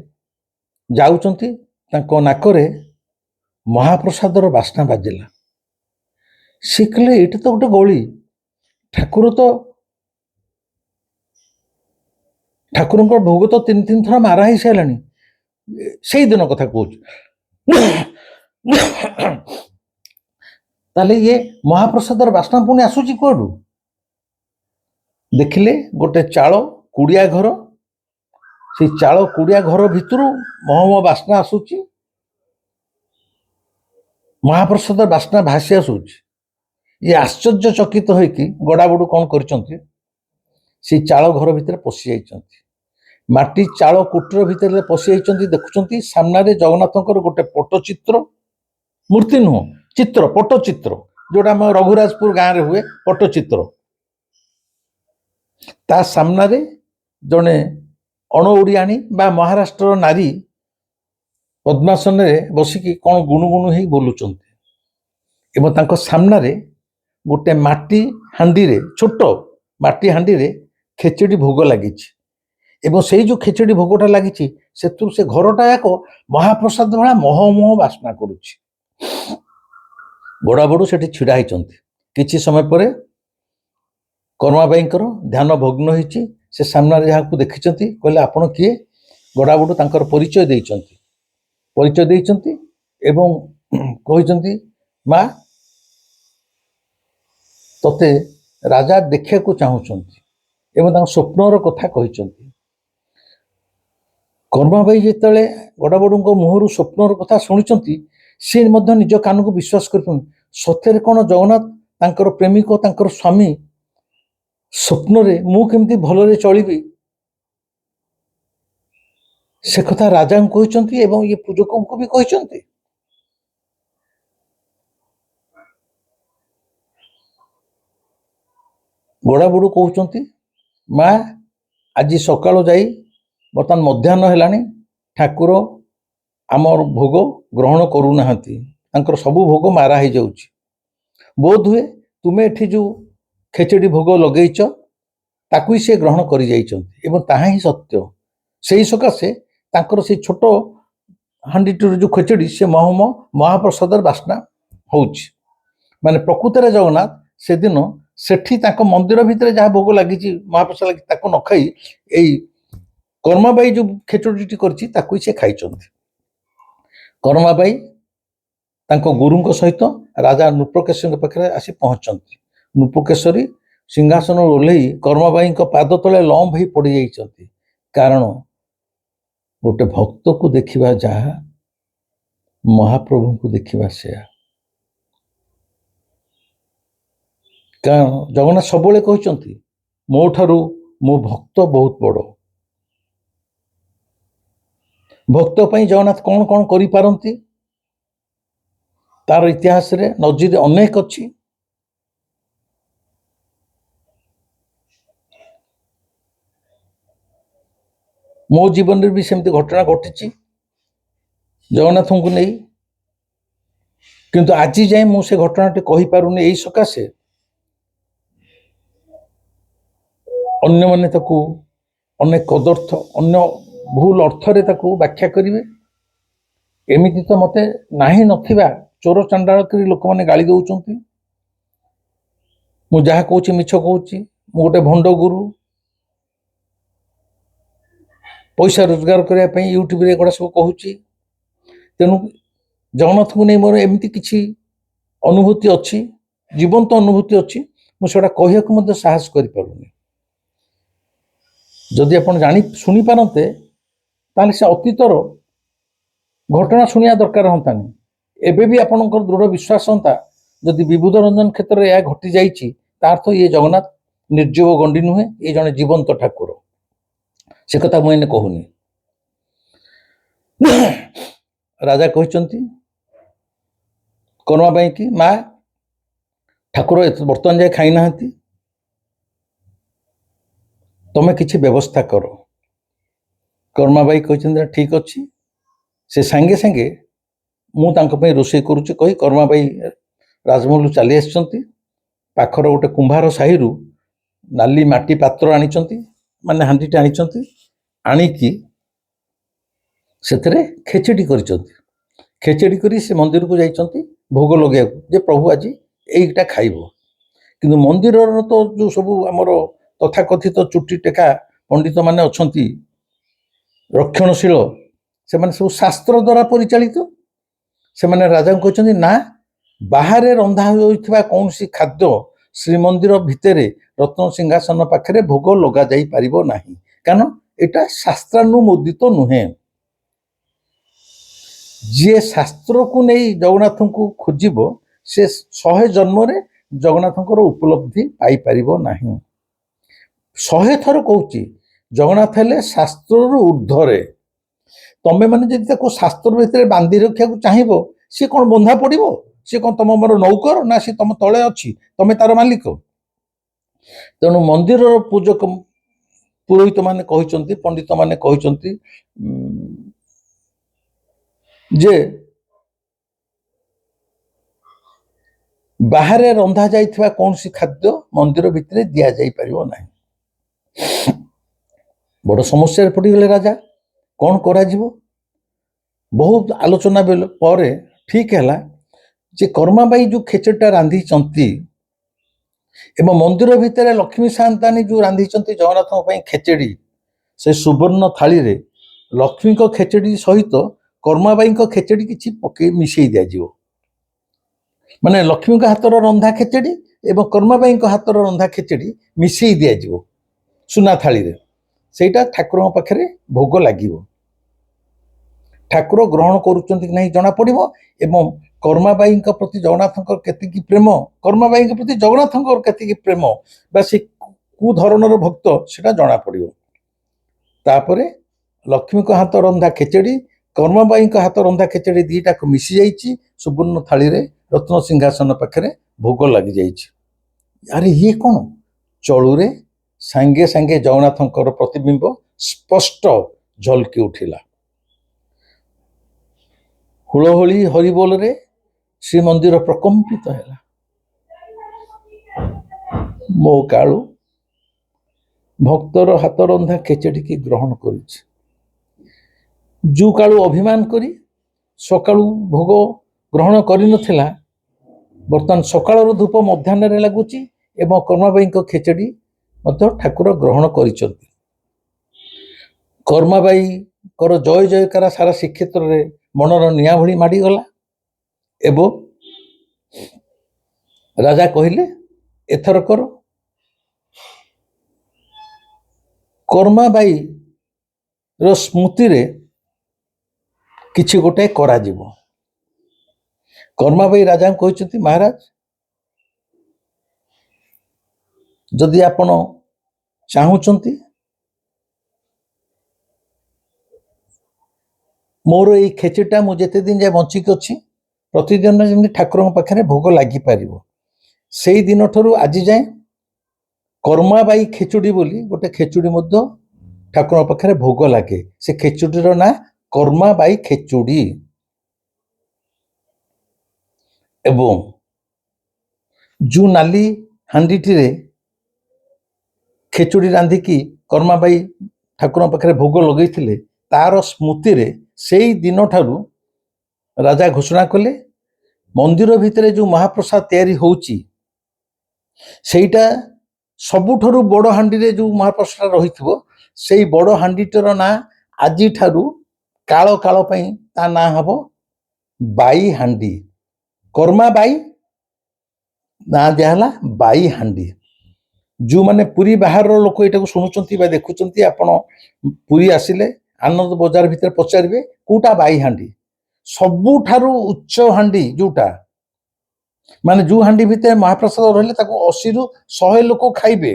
ଯାଉଛନ୍ତି, ତାଙ୍କ ନାକରେ ମହାପ୍ରସାଦର ବାସ୍ନା ବାଜିଲା। ସେ କହିଲେ ଏଇଟା ତ ଗୋଟେ ଗଳି, ଠାକୁରଙ୍କର ଭୋଗ ତ 3 ଥର ମାରା ହେଇସାରିଲାଣି। ସେଇଦିନ କଥା କହୁଛି। ତାହେଲେ ଇଏ ମହାପ୍ରସାଦର ବାସ୍ନା ପୁଣି ଆସୁଛି କୁଆଡୁ? ଦେଖିଲେ ଗୋଟେ ଚାଳ କୁଡ଼ିଆ ଘର, ସେଇ ଚାଳ କୁଡ଼ିଆ ଘର ଭିତରୁ ମହମ ବାସ୍ନା ଆସୁଛି, ମହାପ୍ରସାଦର ବାସ୍ନା ଭାସି ଆସୁଛି। ଇଏ ଆଶ୍ଚର୍ଯ୍ୟଚକିତ ହୋଇକି ଗଡ଼ାବଡ଼ୁ କ'ଣ କରିଛନ୍ତି, ସେଇ ଚାଳ ଘର ଭିତରେ ପଶି ଯାଇଛନ୍ତି। ମାଟି ଚାଳ କୁଟୀର ଭିତରେ ପଶି ଯାଇଛନ୍ତି, ଦେଖୁଛନ୍ତି ସାମ୍ନାରେ ଜଗନ୍ନାଥଙ୍କର ଗୋଟେ ପଟ୍ଟଚିତ୍ର, ମୂର୍ତ୍ତି ନୁହଁ, ଚିତ୍ର, ପଟ୍ଟଚିତ୍ର, ଯୋଉଟା ଆମ ରଘୁରାଜପୁର ଗାଁରେ ହୁଏ ପଟ୍ଟଚିତ୍ର। ତା ସାମ୍ନାରେ ଜଣେ ଅଣ ଓଡ଼ିଆଣୀ ବା ମହାରାଷ୍ଟ୍ରର ନାରୀ ପଦ୍ମାସନରେ ବସିକି କ'ଣ ଗୁଣୁଗୁଣୁ ହେଇ ବୋଲୁଛନ୍ତି, ଏବଂ ତାଙ୍କ ସାମ୍ନାରେ ଗୋଟେ ମାଟି ହାଣ୍ଡିରେ, ଛୋଟ ମାଟି ହାଣ୍ଡିରେ ଖେଚେଡ଼ି ଭୋଗ ଲାଗିଛି, ଏବଂ ସେଇ ଯେଉଁ ଖେଚେଡ଼ି ଭୋଗଟା ଲାଗିଛି ସେଥିରୁ ସେ ଘରଟା ଯାକ ମହାପ୍ରସାଦ ଭଳିଆ ମହ ମହ ବାସ୍ନା କରୁଛି। ଗଡ଼ାବଡ଼ୁ ସେଠି ଛିଡ଼ା ହେଇଛନ୍ତି। କିଛି ସମୟ ପରେ କର୍ମାବାଇଙ୍କର ଧ୍ୟାନ ଭଗ୍ନ ହେଇଛି। ସେ ସାମ୍ନାରେ ଯାହାକୁ ଦେଖିଛନ୍ତି କହିଲେ ଆପଣ କିଏ? ଗଡ଼ାବଡ଼ୁ ତାଙ୍କର ପରିଚୟ ଦେଇଛନ୍ତି ଏବଂ କହିଛନ୍ତି ମା, ତତେ ରାଜା ଦେଖିବାକୁ ଚାହୁଁଛନ୍ତି, ଏବଂ ତାଙ୍କ ସ୍ୱପ୍ନର କଥା କହିଛନ୍ତି। କର୍ମାବାଇ ଯେତେବେଳେ ଗଡ଼ାବଡ଼ୁଙ୍କ ମୁହଁରୁ ସ୍ୱପ୍ନର କଥା ଶୁଣିଛନ୍ତି, ସେ ମଧ୍ୟ ନିଜ କାନକୁ ବିଶ୍ୱାସ କରିଛନ୍ତି। ସତରେ କ'ଣ ଜଗନ୍ନାଥ ତାଙ୍କର ପ୍ରେମିକ, ତାଙ୍କର ସ୍ୱାମୀ ସ୍ୱପ୍ନରେ ମୁଁ କେମିତି ଭଲରେ ଚଳିବି ସେ କଥା ରାଜାଙ୍କୁ କହିଛନ୍ତି ଏବଂ ଇଏ ପୂଜକଙ୍କୁ ବି କହିଛନ୍ତି। ଗଡ଼ାବଡ଼ୁ କହୁଛନ୍ତି ମା, ଆଜି ସକାଳୁ ଯାଇ ବର୍ତ୍ତମାନ ମଧ୍ୟାହ୍ନ ହେଲାଣି, ଠାକୁର ଆମର ଭୋଗ ଗ୍ରହଣ କରୁନାହାନ୍ତି, ତାଙ୍କର ସବୁ ଭୋଗ ମାରା ହେଇଯାଉଛି। ବୋଧହୁଏ ତୁମେ ଏଠି ଯେଉଁ ଖେଚେଡ଼ି ଭୋଗ ଲଗେଇଛ ତାକୁ ହିଁ ସେ ଗ୍ରହଣ କରିଯାଇଛନ୍ତି, ଏବଂ ତାହା ହିଁ ସତ୍ୟ। ସେଇ ସକାଶେ ତାଙ୍କର ସେଇ ଛୋଟ ହାଣ୍ଡିଟିର ଯେଉଁ ଖେଚେଡ଼ି, ସେ ମହାପ୍ରସାଦର ବାସ୍ନା ହେଉଛି। ମାନେ ପ୍ରକୃତରେ ଜଗନ୍ନାଥ ସେଦିନ ସେଠି ତାଙ୍କ ମନ୍ଦିର ଭିତରେ ଯାହା ଭୋଗ ଲାଗିଛି, ମହାପ୍ରସାଦ ଲାଗିଛି, ତାକୁ ନ ଖାଇ ଏଇ କର୍ମାବାଇ ଯେଉଁ ଖେଚେଡ଼ିଟି କରିଛି ତାକୁ ହିଁ ସେ ଖାଇଛନ୍ତି। କର୍ମାବାଇ ତାଙ୍କ ଗୁରୁଙ୍କ ସହିତ ରାଜା ନୃପକେଶରୀଙ୍କ ପାଖରେ ଆସି ପହଞ୍ଚନ୍ତି। ନୃପକେଶରୀ ସିଂହାସନରୁ ଓହ୍ଲେଇ କର୍ମାବାଇଙ୍କ ପାଦ ତଳେ ଲମ୍ବ ହେଇ ପଡ଼ିଯାଇଛନ୍ତି। କାରଣ ଗୋଟେ ଭକ୍ତକୁ ଦେଖିବା ଯାହା, ମହାପ୍ରଭୁଙ୍କୁ ଦେଖିବା ସେୟା। କାରଣ ଜଗନ୍ନାଥ ସବୁବେଳେ କହିଛନ୍ତି ମୋ ଠାରୁ ମୋ ଭକ୍ତ ବହୁତ ବଡ଼। ଭକ୍ତ ପାଇଁ ଜଗନ୍ନାଥ କ'ଣ କ'ଣ କରିପାରନ୍ତି, तार इतिहास रे नजीर अनेक अच्छी। मो जीवन में भी सेमती घटना घटी जगन्नाथ को नहीं, किंतु आज जाए मुझे घटनाटी कही पारुनी यही सकाशे अन्य माने ताकू अनेक कदर्थ अन्य भूल अर्थ रे ताकू व्याख्या करिवे। एमिति तो मते नाही नथिबा चोर चंडाल करी लोक माने गाली दउचंती। मु जहा कहूची मिछ कहूची, मु गोटे भंड गुरु, पैसा रोजगार करने पे यूट्यूब रे एगुड़ा सब कहूची। तेणु जगन्नाथ को नहीं मोर एमती किसी अनुभूति अच्छी, जीवंत अनुभूति अच्छी, मुझे कहूँ साहस करें। जदि आप जानी शुणी पारते ताले से अतीतर घटना शुणा दरकार हंतानी। एबे भी आपनकर दृढ़ विश्वास हंता जदि विभूद रंजन क्षेत्र में यह घटी जाइए तार तो ये जगन्नाथ निर्जीव गंडी नुहे, ये जड़े जीवंत ठाकुर। से कथा मुझे कहूनी। राजा कहते कर्मा बाई की माँ ठाकुर बर्तमान जाए खाई ना, तुम्हें किसी व्यवस्था कर। कर्मा बाई कहते ठीक अच्छे। से सांगे सांगे मुझे रोषे करुच्ची कही कर्मा बाई राजमहल चली आसछंती। पाखर गोटे कुंभार साही नाली माटी पात्र आनी माने हांडीटे आनी आणिकी से खेचेडी खेचेडी करी से मंदिर को जाइछंती भोग लगे जे प्रभु आज यहीटा खाइब। किंतु मंदिर तो जो सब आमर तथाकथित चुटी टेका पंडित माने अछंती रक्षणशील से माने सब शास्त्र द्वारा परिचालित। से माने राजा को कहते ना बाहर रंधा होइथिबा कौन सी खाद्य श्रीमंदिर भितर रत्न सिंहासन पाखे भोग लगा जाई पारिबो नाही, कारण एटा शास्त्रानुमोदित तो नुहे। जी शास्त्र को नहीं जगन्नाथ को खोजिब से 100 जन्म जगन्नाथ उपलब्धि पाई पारिबो नाही। 100 थर कहूची जगन्नाथ हेले शास्त्र ऊर्ध्वरे। तमें मैंने जब शास्त्र भितर बांधि रखा चाहिए सी कौन बंधा पड़ो, सी कौन तुम मोर नौकर ना सी तुम तले अच्छी तुम तार मालिक। तेणु मंदिर पूजक पुरोहित माने कहते पंडित माने कहते जे बाहर रंधा जाइथिबा कौन सी खाद्य मंदिर भितर दिया जाई परिबो नाही। बड़ समस्या पड़गले राजा कौन करा जिवो। बहुत आलोचना पर ठीक है जे कर्माबाई जो खेचेटा रांधी चंती एवं मंदिर भितर लक्ष्मी सांतानी जो रांधी चंती जगन्नाथ खेचेड़ी से सुवर्ण थाली रे लक्ष्मी को खेचेड़ी सहित कर्माबाई को खेचेड़ी किसी पके मिसई दिया। माने लक्ष्मी का हाथर रंधा खेचेड़ी एवं कर्माबाई को हाथर रंधा खेचेड़ी मिसई दिया सुना थाली रे, सेटा ठाकुर पाखे भोग लगे। ठाकुर ग्रहण करुचंती कि नहीं जना पड़िबो। एवं कर्माबाई प्रति जगन्नाथ केतिकी प्रेम, कर्माबाई प्रति जगन्नाथ केतिकी प्रेम बा से कु धरणर भक्त सेटा जना पड़िबो। तापरे लक्ष्मी को हाथ रंधा खेचेड़ी कर्माबाई हाथ रंधा खेचेड़ी दीटा को मिसी जाइए सुवर्ण थाली रे रत्न सिंहासन पाखे भोग लगी जाइए। अरे ये कौन चलुरे सांगे सांगे जगन्नाथ प्रतिबिंब स्पष्ट झलकी उठिला। हुलहोली हरिबोल रे श्रीमंदिर प्रकंपित है। मो कालू भक्तर हाथ रंधा खेचेड़ी की ग्रहण कर जो कालू अभिमान करी सकाळू भोग ग्रहण करि नथिला, बर्तमान सकाळर धूप मध्याह्न लगुची एवं कर्माबाई खेचेड़ी ठाकुर ग्रहण करिसंती। कर्माबाई कर जय जयकार सारा श्रीक्षेत्र में मनर निया भली माड़ीगला। एवं राजा कहले एथर कर कर्माबाई रो स्मृति रे किछि गोटे करा जिवो। कर्माबाई राजा कहते महाराज जदि आपण चाहूचंती मोर ये खेचेटा मुझे दिन जाए बंचिक अच्छी ପ୍ରତିଦିନ ଯେମିତି ଠାକୁରଙ୍କ ପାଖରେ ଭୋଗ ଲାଗିପାରିବ। ସେଇ ଦିନଠାରୁ ଆଜି ଯାଏଁ କର୍ମାବାଇ ଖେଚୁଡ଼ି ବୋଲି ଗୋଟେ ଖେଚୁଡ଼ି ମଧ୍ୟ ଠାକୁରଙ୍କ ପାଖରେ ଭୋଗ ଲାଗେ। ସେ ଖେଚୁଡ଼ିର ନାଁ କର୍ମାବାଇ ଖେଚୁଡ଼ି। ଏବଂ ଯେଉଁ ନାଲି ହାଣ୍ଡିଟିରେ ଖେଚୁଡ଼ି ରାନ୍ଧିକି କର୍ମାବାଇ ଠାକୁରଙ୍କ ପାଖରେ ଭୋଗ ଲଗେଇଥିଲେ, ତାର ସ୍ମୃତିରେ ସେଇ ଦିନଠାରୁ ରାଜା ଘୋଷଣା କଲେ ମନ୍ଦିର ଭିତରେ ଯେଉଁ ମହାପ୍ରସାଦ ତିଆରି ହେଉଛି ସେଇଟା ସବୁଠାରୁ ବଡ଼ ହାଣ୍ଡିରେ ଯେଉଁ ମହାପ୍ରସାଦ ରହିଥିବ ସେଇ ବଡ଼ ହାଣ୍ଡିଟିର ନାଁ ଆଜିଠାରୁ କାଳ କାଳ ପାଇଁ ତା ନାଁ ହେବ ବାଇ ହାଣ୍ଡି। କର୍ମା ବାଇ ନାଁ ଦିଆହେଲା ବାଇ ହାଣ୍ଡି। ଯେଉଁମାନେ ପୁରୀ ବାହାରର ଲୋକ ଏଇଟାକୁ ଶୁଣୁଛନ୍ତି ବା ଦେଖୁଛନ୍ତି, ଆପଣ ପୁରୀ ଆସିଲେ ଆନନ୍ଦ ବଜାର ଭିତରେ ପଚାରିବେ କୋଉଟା ବାଇ ହାଣ୍ଡି। ସବୁଠାରୁ ଉଚ୍ଚ ହାଣ୍ଡି ଯୋଉଟା, ମାନେ ଯେଉଁ ହାଣ୍ଡି ଭିତରେ ମହାପ୍ରସାଦ ରହିଲେ ତାକୁ 80ରୁ 100 ଲୋକ ଖାଇବେ।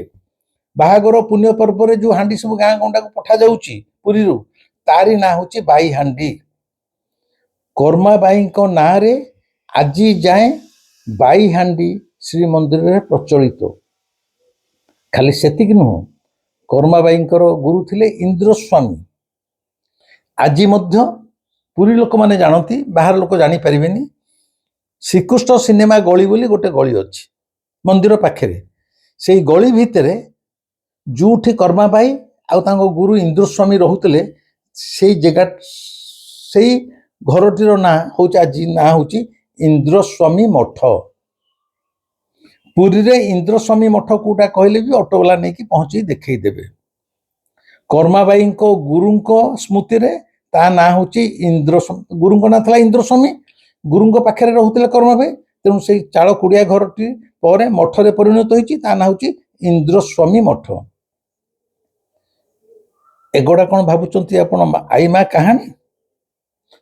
ବାହାଘର ପୁଣ୍ୟ ପର୍ବରେ ଯେଉଁ ହାଣ୍ଡି ସବୁ ଗାଁ ଗଣ୍ଡାକୁ ପଠାଯାଉଛି ପୁରୀରୁ, ତାରି ନାଁ ହେଉଛି ବାଇ ହାଣ୍ଡି। କର୍ମା ବାଇଙ୍କ ନାଁରେ ଆଜି ଯାଏଁ ବାଇ ହାଣ୍ଡି ଶ୍ରୀମନ୍ଦିରରେ ପ୍ରଚଳିତ। ଖାଲି ସେତିକି ନୁହଁ, କର୍ମାବାଇଙ୍କର ଗୁରୁ ଥିଲେ ଇନ୍ଦ୍ରସ୍ୱାମୀ। ଆଜି ମଧ୍ୟ ପୁରୀ ଲୋକମାନେ ଜାଣନ୍ତି, ବାହାର ଲୋକ ଜାଣିପାରିବେନି। ଶ୍ରୀକୃଷ୍ଣ ସିନେମା ଗଳି ବୋଲି ଗୋଟେ ଗଳି ଅଛି ମନ୍ଦିର ପାଖରେ। ସେଇ ଗଳି ଭିତରେ ଯେଉଁଠି କର୍ମାବାଇ ଆଉ ତାଙ୍କ ଗୁରୁ ଇନ୍ଦ୍ରସ୍ୱାମୀ ରହୁଥିଲେ, ସେଇ ଜାଗା, ସେଇ ଘରଟିର ନାଁ ହେଉଛି, ଆଜି ନାଁ ହେଉଛି ଇନ୍ଦ୍ରସ୍ୱାମୀ ମଠ। ପୁରୀରେ ଇନ୍ଦ୍ରସ୍ୱାମୀ ମଠ କୋଉଟା କହିଲେ ବି ଅଟୋବାଲା ନେଇକି ପହଞ୍ଚେଇ ଦେଖେଇ ଦେବେ। କର୍ମାବାଇଙ୍କ ଗୁରୁଙ୍କ ସ୍ମୃତିରେ ତା ନାଁ ହେଉଛି ଇନ୍ଦ୍ରସ୍ୱାମୀ। ଗୁରୁଙ୍କ ନାଁ ଥିଲା ଇନ୍ଦ୍ରସ୍ୱାମୀ, ଗୁରୁଙ୍କ ପାଖରେ ରହୁଥିଲେ କର୍ମାବାଇ, ତେଣୁ ସେଇ ଚାଳ କୁଡ଼ିଆ ଘରଟି ପରେ ମଠରେ ପରିଣତ ହୋଇଛି, ତା ନାଁ ହେଉଛି ଇନ୍ଦ୍ରସ୍ୱାମୀ ମଠ। ଏଗୁଡ଼ା କ'ଣ ଭାବୁଛନ୍ତି ଆପଣ ଆଇ ମା କାହାଣୀ?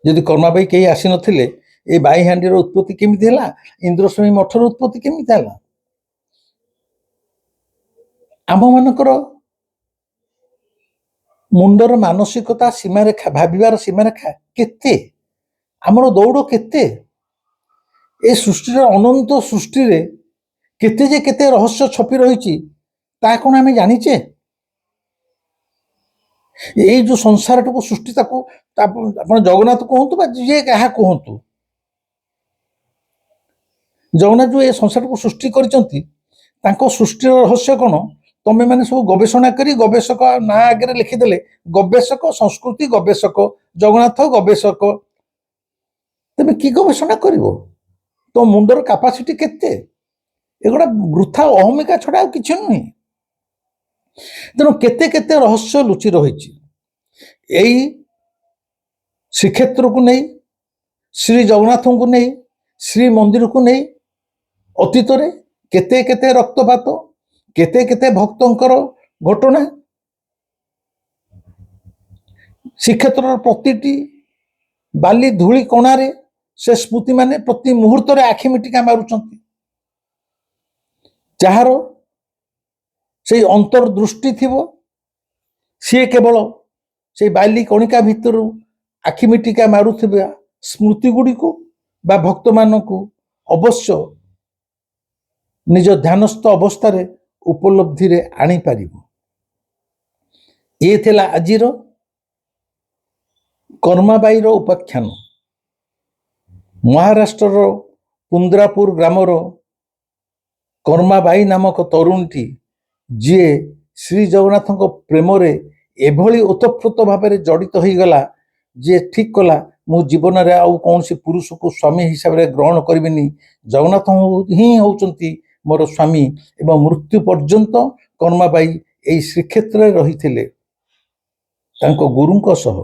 ଯଦି କର୍ମାବାଇ କେହି ଆସିନଥିଲେ, ଏ ବାଇ ହାଣ୍ଡିର ଉତ୍ପତ୍ତି କେମିତି ହେଲା, ଇନ୍ଦ୍ରସ୍ୱାମୀ ମଠର ଉତ୍ପତ୍ତି କେମିତି ହେଲା? ଆମମାନଙ୍କର ମୁଣ୍ଡର ମାନସିକତା ସୀମାରେଖା, ଭାବିବାର ସୀମାରେଖା କେତେ, ଆମର ଦୌଡ଼ କେତେ, ଏ ସୃଷ୍ଟିର ଅନନ୍ତ ସୃଷ୍ଟିରେ କେତେ ଯେ କେତେ ରହସ୍ୟ ଛପି ରହିଛି, ତା କ'ଣ ଆମେ ଜାଣିଛେ? ଏଇ ଯେଉଁ ସଂସାରଟାକୁ ସୃଷ୍ଟି, ତାକୁ ଆପଣ ଜଗନ୍ନାଥ କୁହନ୍ତୁ ବା ଯିଏ କାହା କୁହନ୍ତୁ, ଜଗନ୍ନାଥ ଯେଉଁ ଏ ସଂସାରଟାକୁ ସୃଷ୍ଟି କରିଛନ୍ତି, ତାଙ୍କ ସୃଷ୍ଟିର ରହସ୍ୟ କ'ଣ? ତମେ ମାନେ ସବୁ ଗବେଷଣା କରି ଗବେଷକ ନାଁ ଆଗରେ ଲେଖିଦେଲେ ଗବେଷକ, ସଂସ୍କୃତି ଗବେଷକ, ଜଗନ୍ନାଥ ଗବେଷକ। ତମେ କି ଗବେଷଣା କରିବ? ତମ ମୁଣ୍ଡର କାପାସିଟି କେତେ? ଏଗୁଡ଼ା ବୃଥା ଅହମିକା ଛଡ଼ା ଆଉ କିଛି ନୁହେଁ। ତେଣୁ କେତେ କେତେ ରହସ୍ୟ ଲୁଚି ରହିଛି ଏଇ ଶ୍ରୀକ୍ଷେତ୍ରକୁ ନେଇ, ଶ୍ରୀ ଜଗନ୍ନାଥଙ୍କୁ ନେଇ, ଶ୍ରୀମନ୍ଦିରକୁ ନେଇ। ଅତୀତରେ କେତେ କେତେ ରକ୍ତପାତ, କେତେ କେତେ ଭକ୍ତଙ୍କର ଘଟଣା। ଶ୍ରୀକ୍ଷେତ୍ରର ପ୍ରତିଟି ବାଲି ଧୂଳି କଣାରେ ସେ ସ୍ମୃତି ମାନେ ପ୍ରତି ମୁହୂର୍ତ୍ତରେ ଆଖି ମିଟିକା ମାରୁଛନ୍ତି। ଯାହାର ସେଇ ଅନ୍ତର୍ଦୃଷ୍ଟି ଥିବ, ସିଏ କେବଳ ସେଇ ବାଲି କଣିକା ଭିତରୁ ଆଖି ମିଟିକା ମାରୁଥିବା ସ୍ମୃତି ଗୁଡ଼ିକୁ ବା ଭକ୍ତମାନଙ୍କୁ ଅବଶ୍ୟ ନିଜ ଧ୍ୟାନସ୍ଥ ଅବସ୍ଥାରେ ଉପଲବ୍ଧିରେ ଆଣିପାରିବ। ଇଏ ଥିଲା ଆଜିର କର୍ମାବାଇର ଉପାଖ୍ୟାନ। ମହାରାଷ୍ଟ୍ରର କୁନ୍ଦ୍ରାପୁର ଗ୍ରାମର କର୍ମାବାଇ ନାମକ ତରୁଣୀଟି, ଯିଏ ଶ୍ରୀ ଜଗନ୍ନାଥଙ୍କ ପ୍ରେମରେ ଏଭଳି ଓତପ୍ରୋତ ଭାବରେ ଜଡ଼ିତ ହୋଇଗଲା, ଯିଏ ଠିକ୍ କଲା ମୁଁ ଜୀବନରେ ଆଉ କୌଣସି ପୁରୁଷକୁ ସ୍ୱାମୀ ହିସାବରେ ଗ୍ରହଣ କରିବିନି, ଜଗନ୍ନାଥ ହିଁ ହେଉଛନ୍ତି ମୋର ସ୍ୱାମୀ। ଏବଂ ମୃତ୍ୟୁ ପର୍ଯ୍ୟନ୍ତ କର୍ମାବାଇ ଏହି ଶ୍ରୀକ୍ଷେତ୍ରରେ ରହିଥିଲେ ତାଙ୍କ ଗୁରୁଙ୍କ ସହ।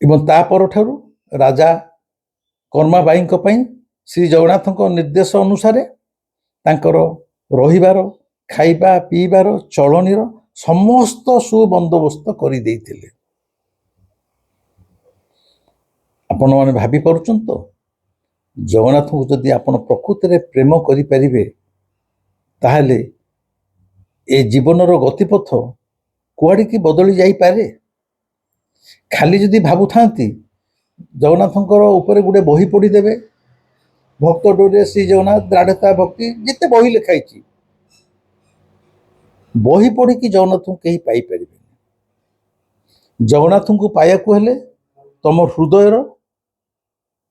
ଏବଂ ତା ପରଠାରୁ ରାଜା କର୍ମାବାଇଙ୍କ ପାଇଁ ଶ୍ରୀ ଜଗନ୍ନାଥଙ୍କ ନିର୍ଦ୍ଦେଶ ଅନୁସାରେ ତାଙ୍କର ରହିବାର, ଖାଇବା ପିଇବାର, ଚଳଣୀର ସମସ୍ତ ସୁବନ୍ଦୋବସ୍ତ କରିଦେଇଥିଲେ। ଆପଣମାନେ ଭାବିପାରୁଛନ୍ତି ତ, ଜଗନ୍ନାଥଙ୍କୁ ଯଦି ଆପଣ ପ୍ରକୃତରେ ପ୍ରେମ କରିପାରିବେ, ତାହେଲେ ଏ ଜୀବନର ଗତିପଥ କୁଆଡ଼ିକି ବଦଳି ଯାଇପାରେ। ଖାଲି ଯଦି ଭାବୁଥାନ୍ତି ଜଗନ୍ନାଥଙ୍କର ଉପରେ ଗୋଟେ ବହି ପଢ଼ିଦେବେ, ଭକ୍ତ ଡୋରିରେ ଶ୍ରୀ ଜଗନ୍ନାଥ ଦ୍ରାଢ଼ତା ଭକ୍ତି, ଯେତେ ବହି ଲେଖା ହେଇଛି, ବହି ପଢ଼ିକି ଜଗନ୍ନାଥଙ୍କୁ କେହି ପାଇପାରିବେନି। ଜଗନ୍ନାଥଙ୍କୁ ପାଇବାକୁ ହେଲେ ତମ ହୃଦୟର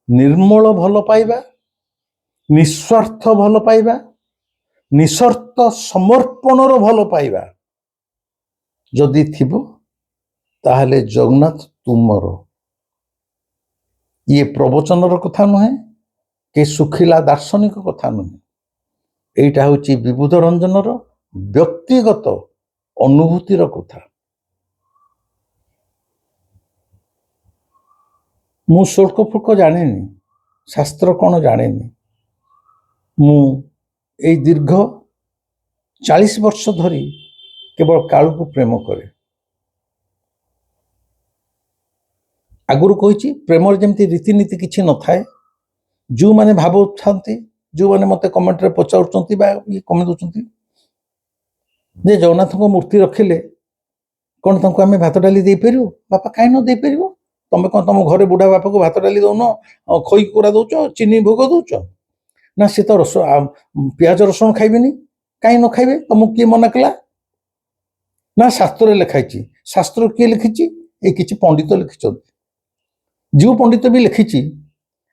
ନିର୍ମଳ ଭଲ ପାଇବା, ନିଃସ୍ୱାର୍ଥ ଭଲ ପାଇବା, ନିଃସର୍ତ୍ତ ସମର୍ପଣର ଭଲ ପାଇବା ଯଦି ଥିବ, ତାହେଲେ ଜଗନ୍ନାଥ ତୁମର। ଇଏ ପ୍ରବଚନର କଥା ନୁହେଁ, କି ଶୁଖିଲା ଦାର୍ଶନିକ କଥା ନୁହେଁ। ଏଇଟା ହେଉଛି ବିବୁଧ ରଞ୍ଜନର ବ୍ୟକ୍ତିଗତ ଅନୁଭୂତିର କଥା। ମୁଁ ଶୁଳ୍କ ଫୁଳ୍କ ଜାଣିନି, ଶାସ୍ତ୍ର କ'ଣ ଜାଣିନି। ମୁଁ ଏଇ ଦୀର୍ଘ 40 ବର୍ଷ ଧରି କେବଳ କାଳୁକୁ ପ୍ରେମ କରେ। ଆଗରୁ କହିଛି, ପ୍ରେମରେ ଯେମିତି ରୀତିନୀତି କିଛି ନଥାଏ। ଯେଉଁମାନେ ଭାବୁଥାନ୍ତି, ଯେଉଁମାନେ ମୋତେ କମେଣ୍ଟରେ ପଚାରୁଛନ୍ତି ବା ଇଏ କମେଣ୍ଟ ଦେଉଛନ୍ତି ଯେ ଜଗନ୍ନାଥଙ୍କ ମୂର୍ତ୍ତି ରଖିଲେ କ'ଣ ତାଙ୍କୁ ଆମେ ଭାତ ଡାଲି ଦେଇପାରିବୁ? ବାପା କାହିଁ ନ ଦେଇପାରିବ? ତମେ କ'ଣ ତମ ଘରେ ବୁଢ଼ା ବାପାକୁ ଭାତ ଡାଲି ଦଉନ, ଖଇ କୋରା ଦଉଛ, ଚିନି ଭୋଗ ଦଉଛ? ନା ସେ ତ ପିଆଜ ରସୁଣ ଖାଇବେନି, କାହିଁ ନ ଖାଇବେ? ତମକୁ କିଏ ମନା କଲା? ନା ଶାସ୍ତ୍ରରେ ଲେଖା ହେଇଛି। ଶାସ୍ତ୍ର କିଏ ଲେଖିଛି? ଏଇ କିଛି ପଣ୍ଡିତ ଲେଖିଛନ୍ତି। ଯେଉଁ ପଣ୍ଡିତ ବି ଲେଖିଛି,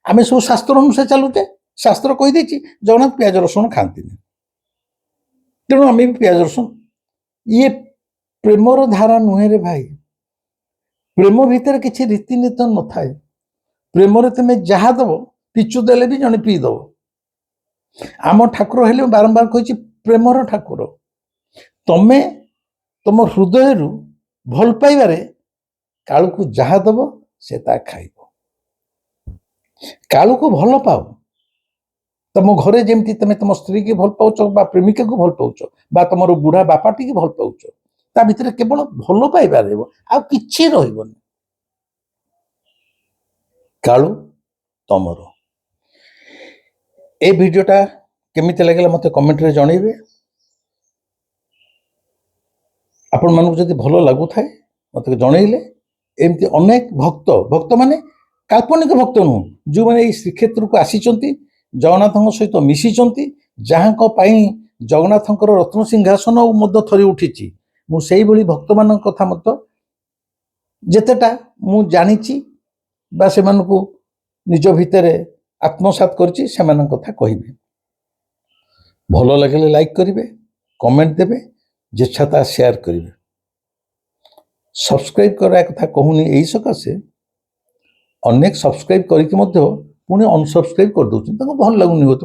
ଆମେ ସବୁ ଶାସ୍ତ୍ର ଅନୁସାରେ ଚାଲୁଛେ। ଶାସ୍ତ୍ର କହିଦେଇଛି ଜଗନ୍ନାଥ ପିଆଜ ରସୁଣ ଖାଆନ୍ତିନି, ତେଣୁ ଆମେ ବି ପିଆଜ ରସୁଣ। ଇଏ ପ୍ରେମର ଧାରା ନୁହେଁ ରେ ଭାଇ। ପ୍ରେମ ଭିତରେ କିଛି ରୀତିନୀତି ନଥାଏ। ପ୍ରେମରେ ତୁମେ ଯାହା ଦେବ, ପିଚୁ ଦେଲେ ବି ଜଣେ ପିଇଦବ। ଆମ ଠାକୁର ହେଲେ, ବାରମ୍ବାର କହିଛି, ପ୍ରେମର ଠାକୁର। ତମେ ତମ ହୃଦୟରୁ ଭଲ ପାଇବାରେ କାଳୁକୁ ଯାହା ଦେବ ସେ ତା ଖାଇବ। କାଳୁକୁ ଭଲ ପାଅ। ତମ ଘରେ ଯେମିତି ତମେ ତମ ସ୍ତ୍ରୀକି ଭଲ ପାଉଛ ବା ପ୍ରେମିକାକୁ ଭଲ ପାଉଛ ବା ତମର ବୁଢ଼ା ବାପାଟିକି ଭଲ ପାଉଛ, ତା ଭିତରେ କେବଳ ଭଲ ପାଇବା ରହିବ, ଆଉ କିଛି ରହିବନି। କାଳୁ ତମର। ଏ ଭିଡ଼ିଓଟା କେମିତି ଲାଗିଲା ମୋତେ କମେଣ୍ଟରେ ଜଣେଇବେ। ଆପଣମାନଙ୍କୁ ଯଦି ଭଲ ଲାଗୁଥାଏ ମୋତେ ଜଣେଇଲେ, ଏମିତି ଅନେକ ଭକ୍ତମାନେ କାଳ୍ପନିକ ଭକ୍ତ ନୁହଁ, ଯେଉଁମାନେ ଏଇ ଶ୍ରୀକ୍ଷେତ୍ରକୁ ଆସିଛନ୍ତି, ଜଗନ୍ନାଥଙ୍କ ସହିତ ମିଶିଛନ୍ତି, ଯାହାଙ୍କ ପାଇଁ ଜଗନ୍ନାଥଙ୍କର ରତ୍ନ ସିଂହାସନ ମଧ୍ୟ ଥରି ଉଠିଛି। ମୁଁ ସେଇଭଳି ଭକ୍ତମାନଙ୍କ କଥା ମଧ୍ୟ ଯେତେଟା ମୁଁ ଜାଣିଛି ବା ସେମାନଙ୍କୁ ନିଜ ଭିତରେ ଆତ୍ମସାତ କରିଛି, ସେମାନଙ୍କ କଥା କହିବି। ଭଲ ଲାଗିଲେ ଲାଇକ୍ କରିବେ, କମେଣ୍ଟ ଦେବେ, ଯେଚ୍ଛା ତା ସେୟାର କରିବେ। ସବସ୍କ୍ରାଇବ କରିବା କଥା କହୁନି ଏଇ ସକାଶେ, ଅନେକ ସବସ୍କ୍ରାଇବ କରିକି ମଧ୍ୟ ପୁଣି ଅନସବସ୍କ୍ରାଇବ କରିଦେଉଛନ୍ତି। ତାଙ୍କୁ ଭଲ ଲାଗୁନି ମୋତେ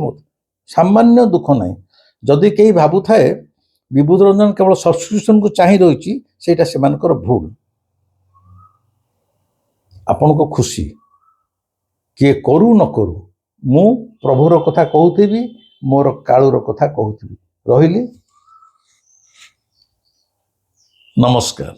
ସାମାନ୍ୟ ଦୁଃଖ ନାହିଁ। ଯଦି କେହି ଭାବୁଥାଏ ବିବୁଧ ରଞ୍ଜନ କେବଳ ସବସ୍କ୍ରିପସନକୁ ଚାହିଁ ରହିଛି, ସେଇଟା ସେମାନଙ୍କର ଭୁଲ। ଆପଣଙ୍କ ଖୁସି, କିଏ କରୁ ନ କରୁ, ମୁଁ ପ୍ରଭୁର କଥା କହୁଥିବି, ମୋର କାଳୁର କଥା କହୁଥିବି। ରହିଲି, ନମସ୍କାର।